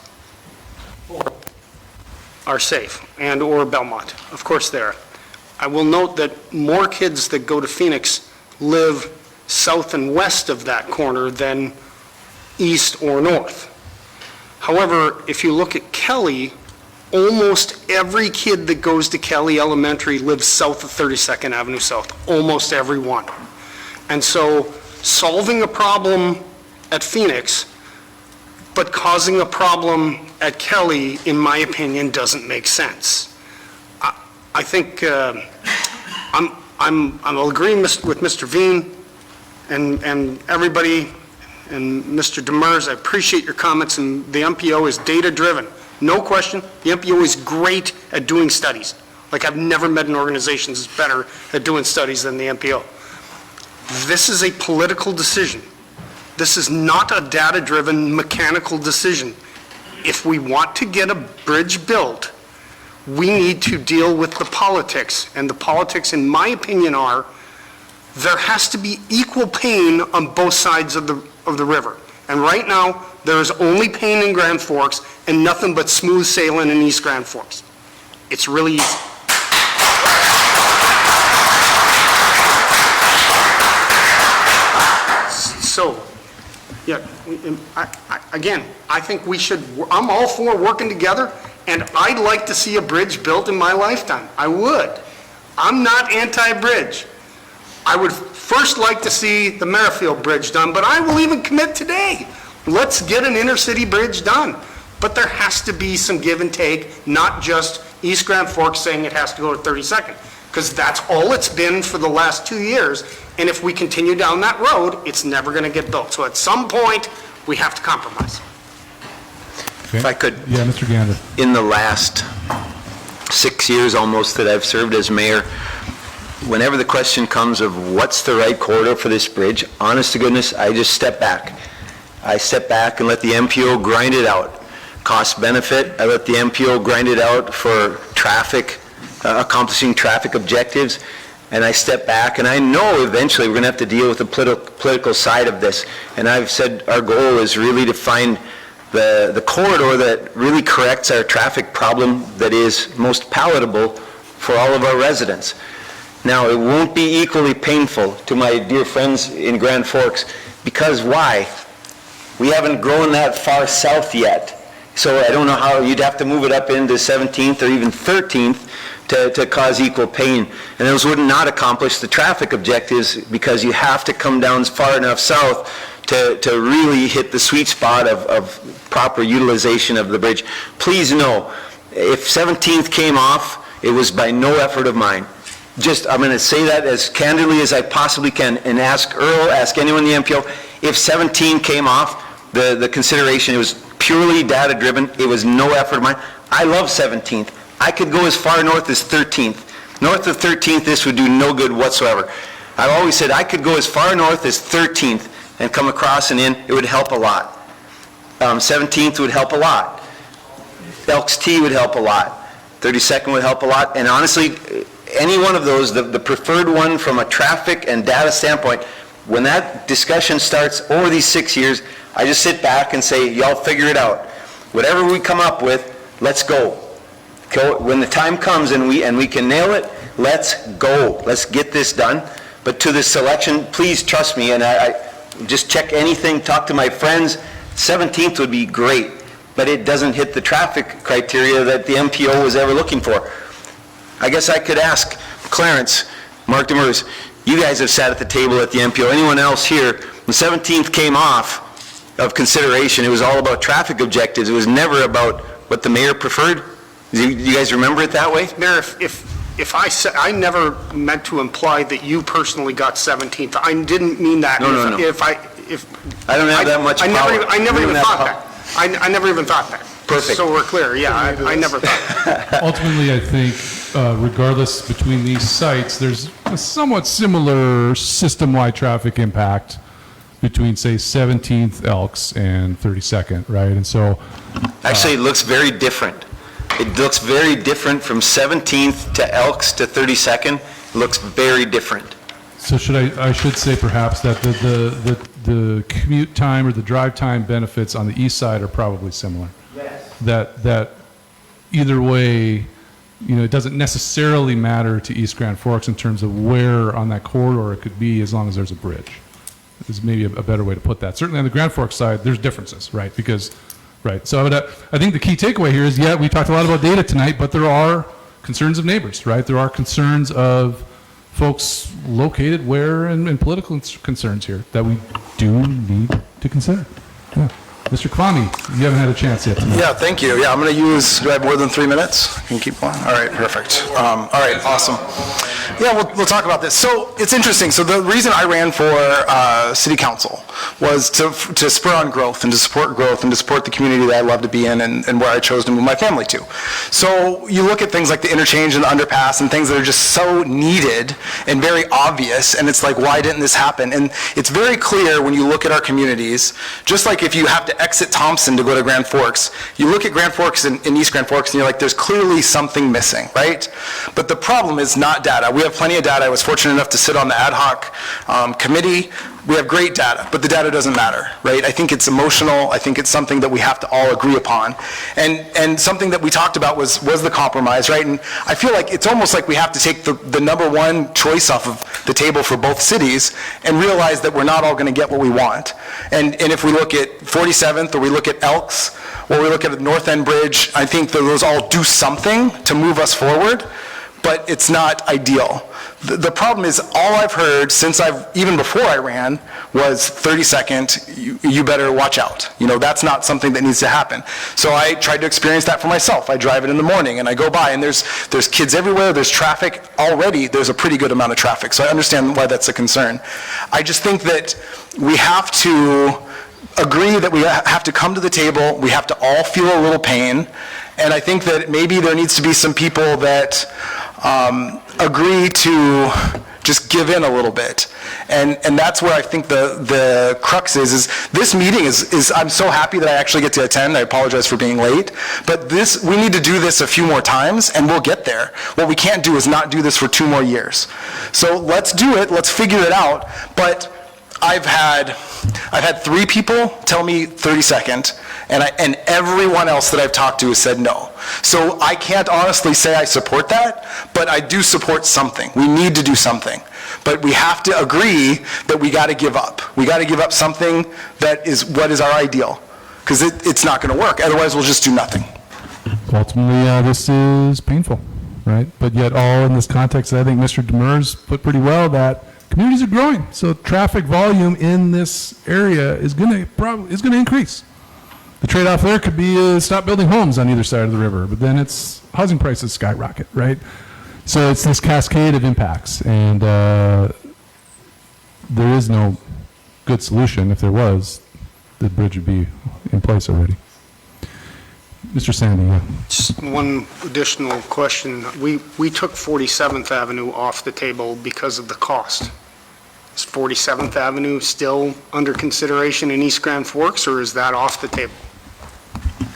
are safe, and or Belmont. Of course they are. I will note that more kids that go to Phoenix live south and west of that corner than east or north. However, if you look at Kelly, almost every kid that goes to Kelly Elementary lives south of 32nd Avenue South, almost every one. And so solving a problem at Phoenix, but causing a problem at Kelly, in my opinion, doesn't make sense. I think I'll agree with Mr. Veen and everybody, and Mr. Demers. I appreciate your comments, and the MPO is data-driven. No question, the MPO is great at doing studies. Like, I've never met an organization that's better at doing studies than the MPO. This is a political decision. This is not a data-driven mechanical decision. If we want to get a bridge built, we need to deal with the politics. And the politics, in my opinion, are there has to be equal pain on both sides of the river. And right now, there is only pain in Grand Forks and nothing but smooth sailing in East Grand Forks. It's really easy. So, yeah, again, I think we should, I'm all for working together, and I'd like to see a bridge built in my lifetime. I would. I'm not anti-bridge. I would first like to see the Merrifield Bridge done, but I will even commit today. Let's get an intercity bridge done. But there has to be some give and take, not just East Grand Forks saying it has to go to 32nd, because that's all it's been for the last 2 years. And if we continue down that road, it's never going to get built. So at some point, we have to compromise. Okay. If I could. Yeah, Mr. Gander. In the last 6 years almost that I've served as mayor, whenever the question comes of what's the right corridor for this bridge, honest to goodness, I just step back. I step back and let the MPO grind it out. Cost benefit, I let the MPO grind it out for traffic, accomplishing traffic objectives, and I step back, and I know eventually we're going to have to deal with the political side of this. And I've said our goal is really to find the corridor that really corrects our traffic problem that is most palatable for all of our residents. Now, it won't be equally painful to my dear friends in Grand Forks, because why? We haven't grown that far south yet. So I don't know how you'd have to move it up into 17th or even 13th to cause equal pain. And those would not accomplish the traffic objectives, because you have to come down far enough south to really hit the sweet spot of proper utilization of the bridge. Please know, if 17th came off, it was by no effort of mine. I'm going to say that as candidly as I possibly can, and ask Earl, ask anyone in the MPO, if 17 came off the consideration, it was purely data-driven, it was no effort of mine. I love 17th. I could go as far north as 13th. North of 13th, this would do no good whatsoever. I've always said I could go as far north as 13th and come across and in, it would help a lot. 17th would help a lot. Elks T would help a lot. 32nd would help a lot. And honestly, any one of those, the preferred one from a traffic and data standpoint, when that discussion starts over these 6 years, I just sit back and say, y'all figure it out. Whatever we come up with, let's go. When the time comes and we can nail it, let's go. Let's get this done. But to this selection, please trust me, and I just check anything, talk to my friends. 17th would be great, but it doesn't hit the traffic criteria that the MPO was ever looking for. I guess I could ask Clarence, Mark Demers, you guys have sat at the table at the MPO, anyone else here, when 17th came off of consideration, it was all about traffic objectives. It was never about what the mayor preferred. Do you guys remember it that way? Mayor, if I said, I never meant to imply that you personally got 17th. I didn't mean that. No. I don't have that much power. I never even thought that. I never even thought that. Perfect. So we're clear, yeah, I never thought that. Ultimately, I think, regardless between these sites, there's a somewhat similar system-wide traffic impact between, say, 17th Elks and 32nd, right? And so... Actually, it looks very different. It looks very different from 17th to Elks to 32nd. It looks very different. So I should say perhaps that the commute time or the drive time benefits on the east side are probably similar. Yes. That either way, it doesn't necessarily matter to East Grand Forks in terms of where on that corridor it could be, as long as there's a bridge. Is maybe a better way to put that. Certainly on the Grand Forks side, there's differences, right? So I think the key takeaway here is, yeah, we talked a lot about data tonight, but there are concerns of neighbors, right? There are concerns of folks located where, and political concerns here that we do need to consider. Yeah. Mr. Kwame, you haven't had a chance yet tonight. Yeah, thank you. Yeah, I'm going to do I have more than 3 minutes? Can you keep going? All right, perfect. All right, awesome. Yeah, we'll talk about this. So it's interesting. So the reason I ran for city council was to spur on growth and to support the community that I love to be in and where I chose to move my family to. So you look at things like the interchange and the underpass and things that are just so needed and very obvious, and it's like, why didn't this happen? And it's very clear when you look at our communities, just like if you have to exit Thompson to go to Grand Forks, you look at Grand Forks and East Grand Forks and you're like, there's clearly something missing, right? But the problem is not data. We have plenty of data. I was fortunate enough to sit on the ad hoc committee. We have great data, but the data doesn't matter, right? I think it's emotional. I think it's something that we have to all agree upon. And something that we talked about was the compromise, right? And I feel like it's almost like we have to take the number one choice off of the table for both cities and realize that we're not all going to get what we want. And if we look at 47th or we look at Elks or we look at the North End Bridge, I think that those all do something to move us forward, but it's not ideal. The problem is all I've heard since even before I ran was 32nd, you better watch out. That's not something that needs to happen. So I tried to experience that for myself. I drive it in the morning and I go by and there's kids everywhere, there's traffic. Already there's a pretty good amount of traffic. So I understand why that's a concern. I just think that we have to agree that we have to come to the table, we have to all feel a little pain, and I think that maybe there needs to be some people that agree to just give in a little bit. And that's where I think the crux is this meeting is I'm so happy that I actually get to attend. I apologize for being late. But we need to do this a few more times and we'll get there. What we can't do is not do this for 2 more years. So let's do it, let's figure it out. But I've had 3 people tell me 32nd, and everyone else that I've talked to has said no. So I can't honestly say I support that, but I do support something. We need to do something. But we have to agree that we got to give up. We got to give up something that is what is our ideal, because it's not going to work. Otherwise, we'll just do nothing. Ultimately, this is painful, right? But yet all in this context, I think Mr. Demers put pretty well that communities are growing, so traffic volume in this area is going to increase. The trade-off there could be stop building homes on either side of the river, but then housing prices skyrocket, right? So it's this cascade of impacts, and there is no good solution. If there was, the bridge would be in place already. Mr. Sandy, yeah. Just one additional question. We took 47th Avenue off the table because of the cost. Is 47th Avenue still under consideration in East Grand Forks, or is that off the table?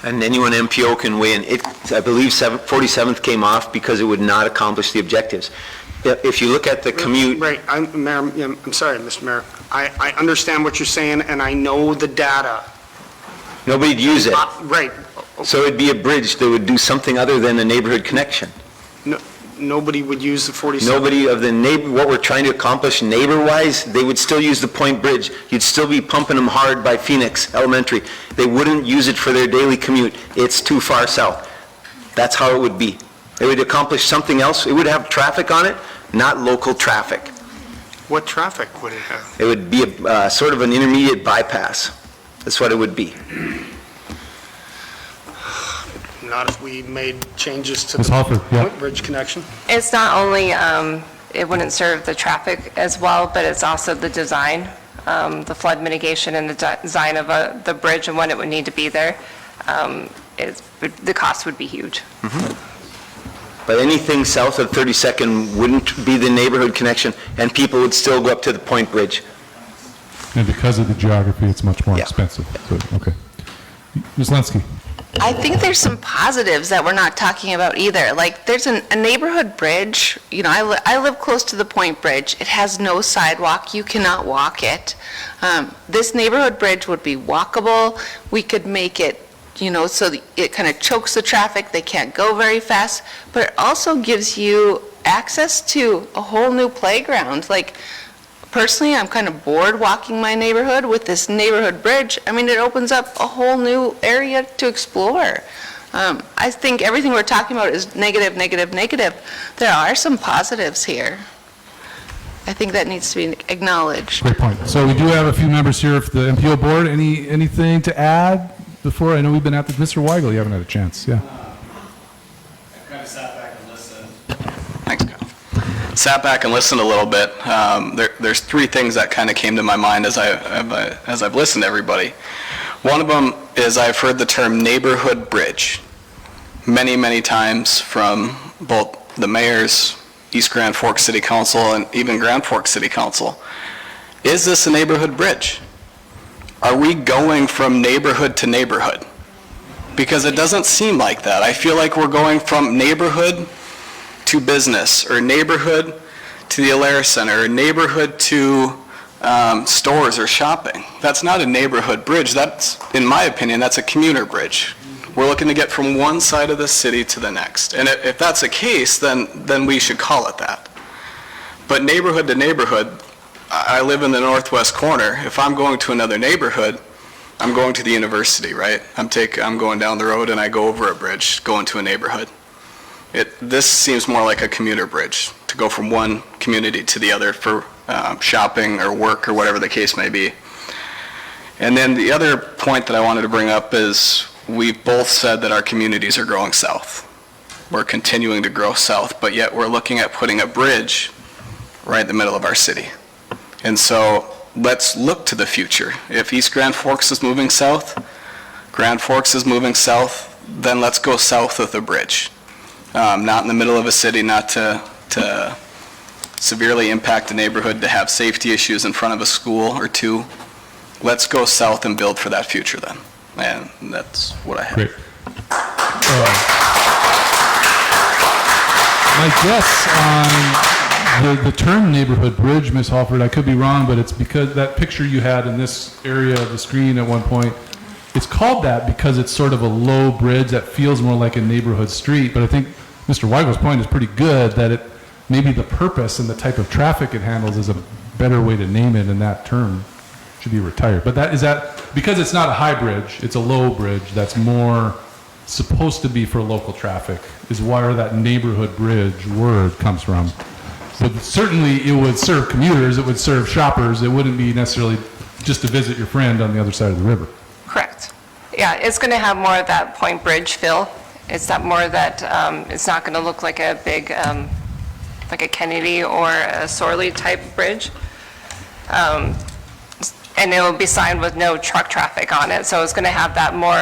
And anyone MPO can weigh in. I believe 47th came off because it would not accomplish the objectives. If you look at the commute... Right, I'm sorry, Mr. Mayor. I understand what you're saying, and I know the data. Nobody'd use it. Right. So it'd be a bridge that would do something other than a neighborhood connection. Nobody would use the 47th? Nobody of the neighbor, what we're trying to accomplish neighbor-wise, they would still use the Point Bridge. You'd still be pumping them hard by Phoenix Elementary. They wouldn't use it for their daily commute. It's too far south. That's how it would be. It would accomplish something else. It would have traffic on it, not local traffic. What traffic would it have? It would be a sort of an intermediate bypass. That's what it would be. Not if we made changes to Ms. the Halford, yeah. Point Bridge connection? It's not only, it wouldn't serve the traffic as well, but it's also the design, the flood mitigation and the design of the bridge and when it would need to be there. The cost would be huge. But anything south of 32nd wouldn't be the neighborhood connection, and people would still go up to the Point Bridge. And because of the geography, it's much more expensive. So, okay. Ms. Lensky. I think there's some positives that we're not talking about either. Like, there's a neighborhood bridge. You know, I live close to the Point Bridge. It has no sidewalk. You cannot walk it. This neighborhood bridge would be walkable. We could make it, you know, so it kind of chokes the traffic. They can't go very fast. But it also gives you access to a whole new playground. Like, personally, I'm kind of bored walking my neighborhood. With this neighborhood bridge, I mean, it opens up a whole new area to explore. I think everything we're talking about is negative, negative, negative. There are some positives here. I think that needs to be acknowledged. Great point. So we do have a few members here of the MPO board. Anything to add before? I know we've been at this. Mr. Weigel, you haven't had a chance. Yeah. I kind of sat back and listened. Thanks, Kyle. Sat back and listened a little bit. There's three things that kind of came to my mind as I've listened to everybody. One of them is I've heard the term neighborhood bridge many, many times from both the mayors, East Grand Forks City Council, and even Grand Forks City Council. Is this a neighborhood bridge? Are we going from neighborhood to neighborhood? Because it doesn't seem like that. I feel like we're going from neighborhood to business, or neighborhood to the Alaris Center, or neighborhood to stores or shopping. That's not a neighborhood bridge. That's, in my opinion, that's a commuter bridge. We're looking to get from one side of the city to the next. And if that's the case, then we should call it that. But neighborhood to neighborhood, I live in the northwest corner. If I'm going to another neighborhood, I'm going to the university, right? I'm going down the road and I go over a bridge, going to a neighborhood. This seems more like a commuter bridge, to go from one community to the other for shopping or work or whatever the case may be. And then the other point that I wanted to bring up is we've both said that our communities are growing south. We're continuing to grow south, but yet we're looking at putting a bridge right in the middle of our city. And so let's look to the future. If East Grand Forks is moving south, Grand Forks is moving south, then let's go south of the bridge. Not in the middle of a city, not to severely impact the neighborhood, to have safety issues in front of a school or two. Let's go south and build for that future then. And that's what I have. Great. My guess on the term neighborhood bridge, Ms. Halford, I could be wrong, but it's because that picture you had in this area of the screen at one point, it's called that because it's sort of a low bridge that feels more like a neighborhood street. But I think Mr. Weigel's point is pretty good, that maybe the purpose and the type of traffic it handles is a better way to name it, and that term should be retired. But because it's not a high bridge, it's a low bridge that's more supposed to be for local traffic, is where that neighborhood bridge word comes from. But certainly it would serve commuters, it would serve shoppers, it wouldn't be necessarily just to visit your friend on the other side of the river. Correct. Yeah, it's going to have more of that Point Bridge feel. It's not more that, it's not going to look like a big like a Kennedy or a Sorley type bridge. And it will be signed with no truck traffic on it, so it's going to have that more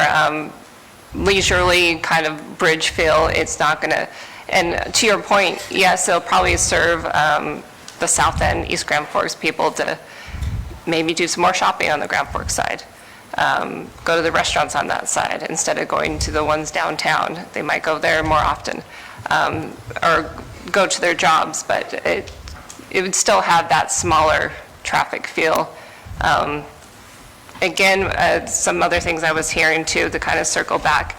leisurely kind of bridge feel. It's not going to, and to your point, yes, it'll probably serve the south end, East Grand Forks people to maybe do some more shopping on the Grand Forks side. Go to the restaurants on that side instead of going to the ones downtown. They might go there more often, or go to their jobs, but it would still have that smaller traffic feel. Again, some other things I was hearing too, to kind of circle back,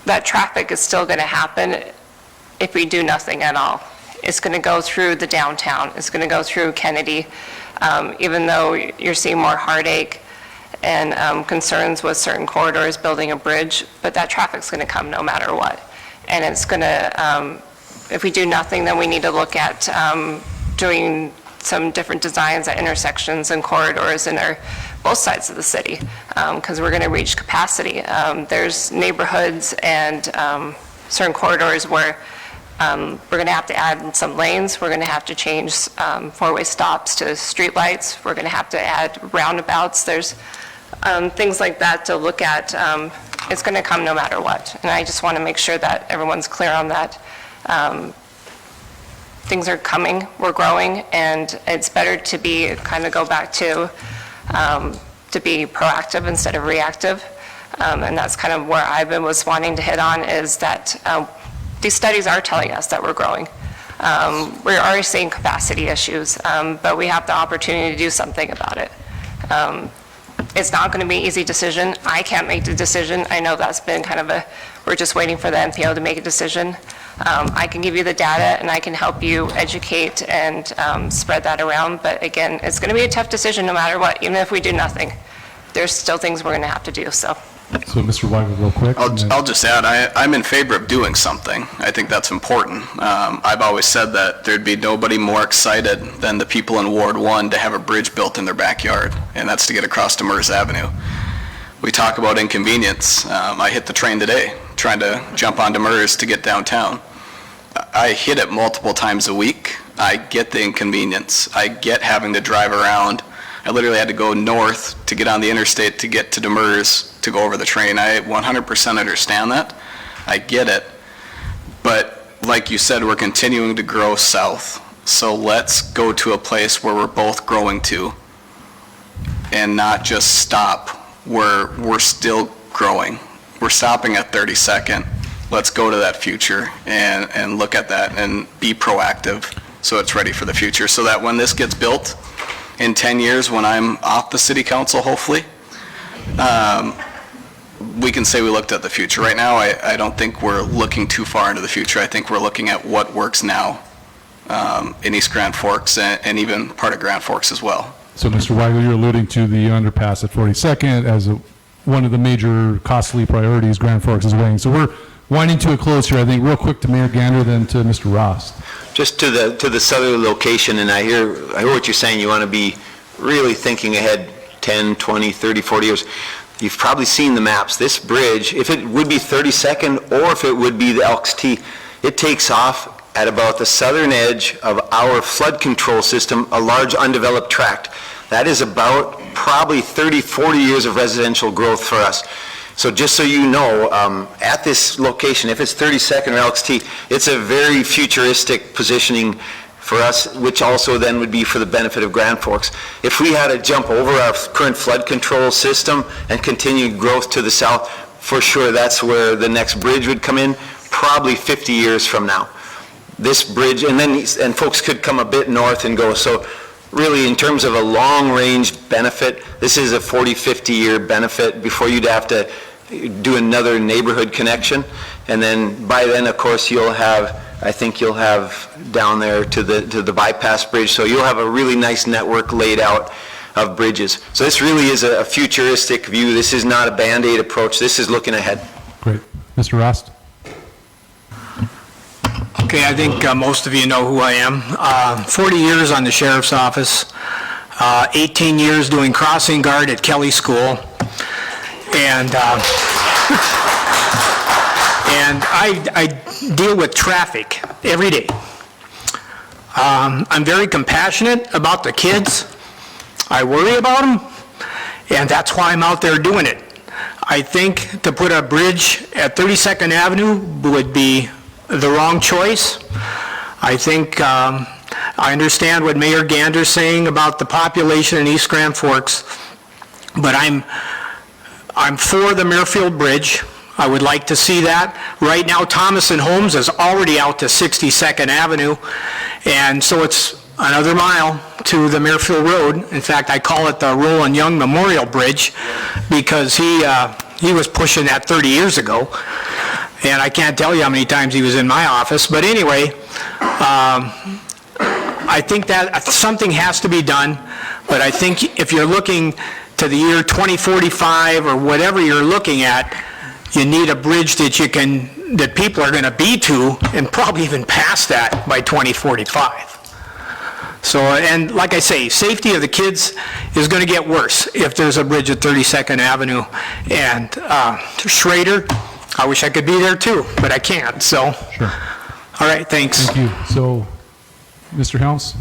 that traffic is still going to happen if we do nothing at all. It's going to go through the downtown. It's going to go through Kennedy, even though you're seeing more heartache and concerns with certain corridors building a bridge, but that traffic's going to come no matter what. And it's going to, if we do nothing, then we need to look at doing some different designs at intersections and corridors in both sides of the city, because we're going to reach capacity. There's neighborhoods and certain corridors where we're going to have to add some lanes. We're going to have to change four-way stops to streetlights. We're going to have to add roundabouts. There's things like that to look at. It's going to come no matter what. And I just want to make sure that everyone's clear on that. Things are coming, we're growing, and it's better to be, kind of go back to be proactive instead of reactive. And that's kind of where I've been was wanting to hit on, is that these studies are telling us that we're growing. We're already seeing capacity issues, but we have the opportunity to do something about it. It's not going to be an easy decision. I can't make the decision. I know that's been kind of we're just waiting for the MPO to make a decision. I can give you the data and I can help you educate and spread that around, but again, it's going to be a tough decision no matter what. Even if we do nothing, there's still things we're going to have to do, so. So Mr. Weigel, real quick. I'll just add, I'm in favor of doing something. I think that's important. I've always said that there'd be nobody more excited than the people in Ward 1 to have a bridge built in their backyard, and that's to get across to Mers Avenue. We talk about inconvenience. I hit the train today, trying to jump onto Mers to get downtown. I hit it multiple times a week. I get the inconvenience. I get having to drive around. I literally had to go north to get on the interstate to get to Demers to go over the train. I 100% understand that. I get it. But like you said, we're continuing to grow south. So let's go to a place where we're both growing to and not just stop where we're still growing. We're stopping at 32nd. Let's go to that future and look at that and be proactive so it's ready for the future, so that when this gets built in 10 years, when I'm off the city council, hopefully, we can say we looked at the future. Right now, I don't think we're looking too far into the future. I think we're looking at what works now in East Grand Forks and even part of Grand Forks as well. So Mr. Weigel, you're alluding to the underpass at 42nd as one of the major costly priorities Grand Forks is weighing. So we're winding to a close here, I think. Real quick to Mayor Gander, then to Mr. Rost. Just to the southerly location, and I hear what you're saying, you want to be really thinking ahead 10, 20, 30, 40 years. You've probably seen the maps. This bridge, if it would be 32nd or if it would be the Elks T, it takes off at about the southern edge of our flood control system, a large undeveloped tract. That is about probably 30, 40 years of residential growth for us. So just so you know, at this location, if it's 32nd or Elks T, it's a very futuristic positioning for us, which also then would be for the benefit of Grand Forks. If we had to jump over our current flood control system and continue growth to the south, for sure that's where the next bridge would come in, probably 50 years from now. This bridge, and folks could come a bit north and go, so really in terms of a long-range benefit, this is a 40, 50-year benefit before you'd have to do another neighborhood connection. And then by then, of course, I think you'll have down there to the bypass bridge, so you'll have a really nice network laid out of bridges. So this really is a futuristic view. This is not a Band-Aid approach. This is looking ahead. Great. Mr. Rost? Okay, I think most of you know who I am. 40 years on the Sheriff's Office, 18 years doing crossing guard at Kelly School, and deal with traffic every day. I'm very compassionate about the kids. I worry about them, and that's why I'm out there doing it. I think to put a bridge at 32nd Avenue would be the wrong choice. I think, I understand what Mayor Gander's saying about the population in East Grand Forks, but I'm for the Muirfield Bridge. I would like to see that. Right now, Thomas and Holmes is already out to 62nd Avenue, and so it's another mile to the Muirfield Road. In fact, I call it the Roland Young Memorial Bridge because he was pushing that 30 years ago, and I can't tell you how many times he was in my office. But anyway, I think that something has to be done, but I think if you're looking to the year 2045 or whatever you're looking at, you need a bridge that people are going to be to, and probably even past that by 2045. So, and like I say, safety of the kids is going to get worse if there's a bridge at 32nd Avenue. And Schrader, I wish I could be there too, but I can't, so. Sure. All right, thanks. Thank you. So, Mr. Helms?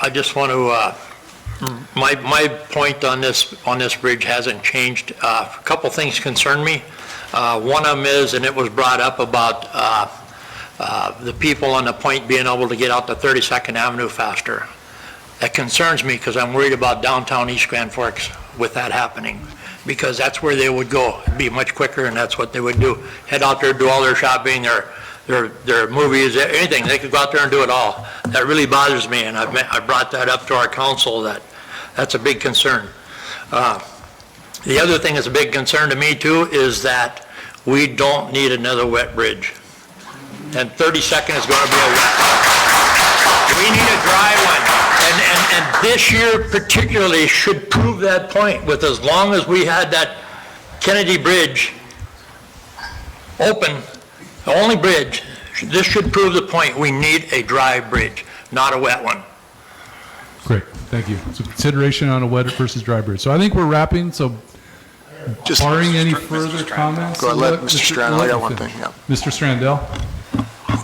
I just want to, my point on this bridge hasn't changed. A couple things concern me. One of them is, and it was brought up about the people on the point being able to get out to 32nd Avenue faster. That concerns me because I'm worried about downtown East Grand Forks with that happening, because that's where they would go. It'd be much quicker, and that's what they would do. Head out there, do all their shopping, their movies, anything. They could go out there and do it all. That really bothers me, and I brought that up to our council. That's a big concern. The other thing that's a big concern to me too is that we don't need another wet bridge. And 32nd is going to be a wet one. We need a dry one. And this year particularly should prove that point, with as long as we had that Kennedy Bridge open, the only bridge, this should prove the point. We need a dry bridge, not a wet one. Great, thank you. So consideration on a wet versus dry bridge. So I think we're wrapping, so Just barring any further comments? Go ahead, let Mr. Strandell, I got one thing, yeah. Mr. Strandell?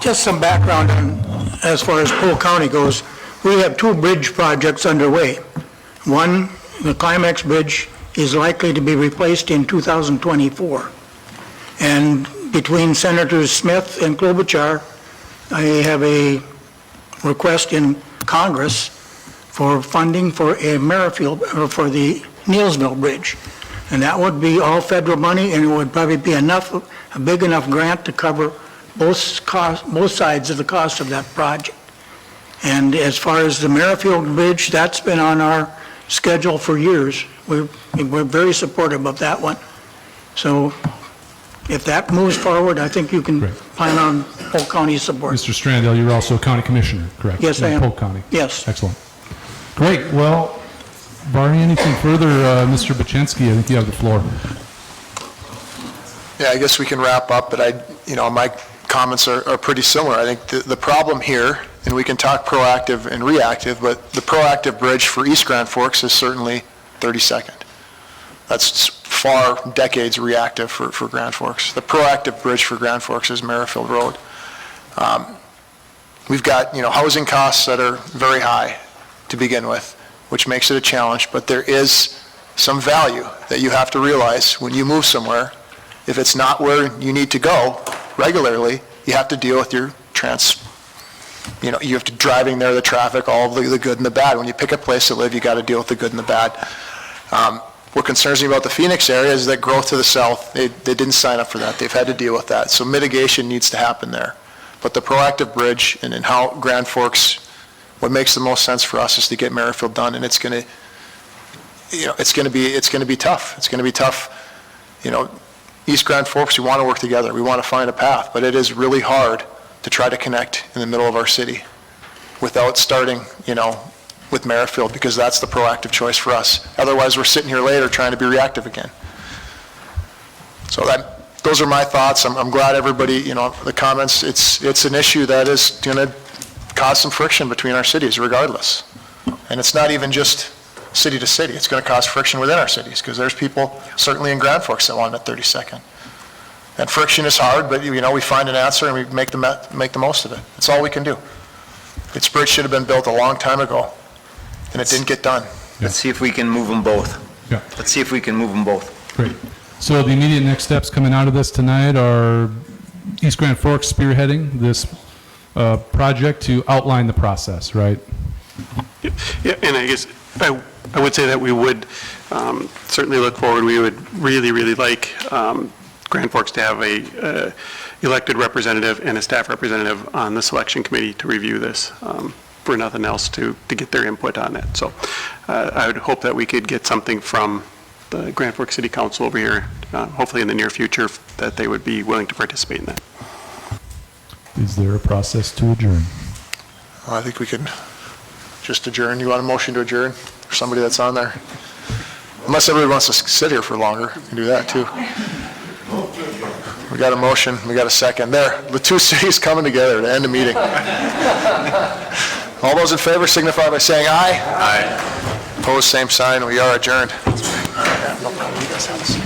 Just some background on, as far as Polk County goes. We have two bridge projects underway. One, the Climax Bridge, is likely to be replaced in 2024. And between Senators Smith and Klobuchar, I have a request in Congress for funding for a Merrifield, or for the Neelsville Bridge. And that would be all federal money, and it would probably be a big enough grant to cover both sides of the cost of that project. And as far as the Merrifield Bridge, that's been on our schedule for years. We're very supportive of that one. So if that moves forward, I think you can plan on Polk County's support. Mr. Strandell, you're also a county commissioner, correct? Yes, I In am. Polk County? Yes. Excellent. Great, well, barring anything further, Mr. Bachinski, I think you have the floor. Yeah, I guess we can wrap up, but my comments are pretty similar. I think the problem here, and we can talk proactive and reactive, but the proactive bridge for East Grand Forks is certainly 32nd. That's far decades reactive for Grand Forks. The proactive bridge for Grand Forks is Merrifield Road. We've got, housing costs that are very high to begin with, which makes it a challenge, but there is some value that you have to realize when you move somewhere. If it's not where you need to go regularly, you have to deal with your you have to driving there, the traffic, all the good and the bad. When you pick a place to live, you got to deal with the good and the bad. What concerns me about the Phoenix area is that growth to the south, they didn't sign up for that. They've had to deal with that. So mitigation needs to happen there. But the proactive bridge and how Grand Forks, what makes the most sense for us is to get Merrifield done, and it's going to, it's going to be tough. It's going to be tough. East Grand Forks, we want to work together. We want to find a path, but it is really hard to try to connect in the middle of our city without starting, with Merrifield, because that's the proactive choice for us. Otherwise, we're sitting here later trying to be reactive again. So those are my thoughts. I'm glad everybody, the comments, it's an issue that is going to cause some friction between our cities regardless. And it's not even just city to city. It's going to cause friction within our cities, because there's people certainly in Grand Forks that want it at 32nd. And friction is hard, but, we find an answer and we make the most of it. That's all we can do. This bridge should have been built a long time ago, and it didn't get done. Let's see if we can move them both. Yeah. Let's see if we can move them both. Great. So the immediate next steps coming out of this tonight are East Grand Forks spearheading this project to outline the process, right? Yeah, and I guess I would say that we would certainly look forward. We would really, really like Grand Forks to have a elected representative and a staff representative on the selection committee to review this, for nothing else, to get their input on it. So I would hope that we could get something from the Grand Forks City Council over here, hopefully in the near future, that they would be willing to participate in that. Is there a process to adjourn? Well, I think we can just adjourn. You want a motion to adjourn for somebody that's on there? Unless everybody wants to sit here for longer, we can do that too. We got a motion, we got a second. There, the two cities coming together to end the meeting. All those in favor signify by saying aye. Aye. Opposed, same sign. We are adjourned. Yeah, no problem. You guys have a seat.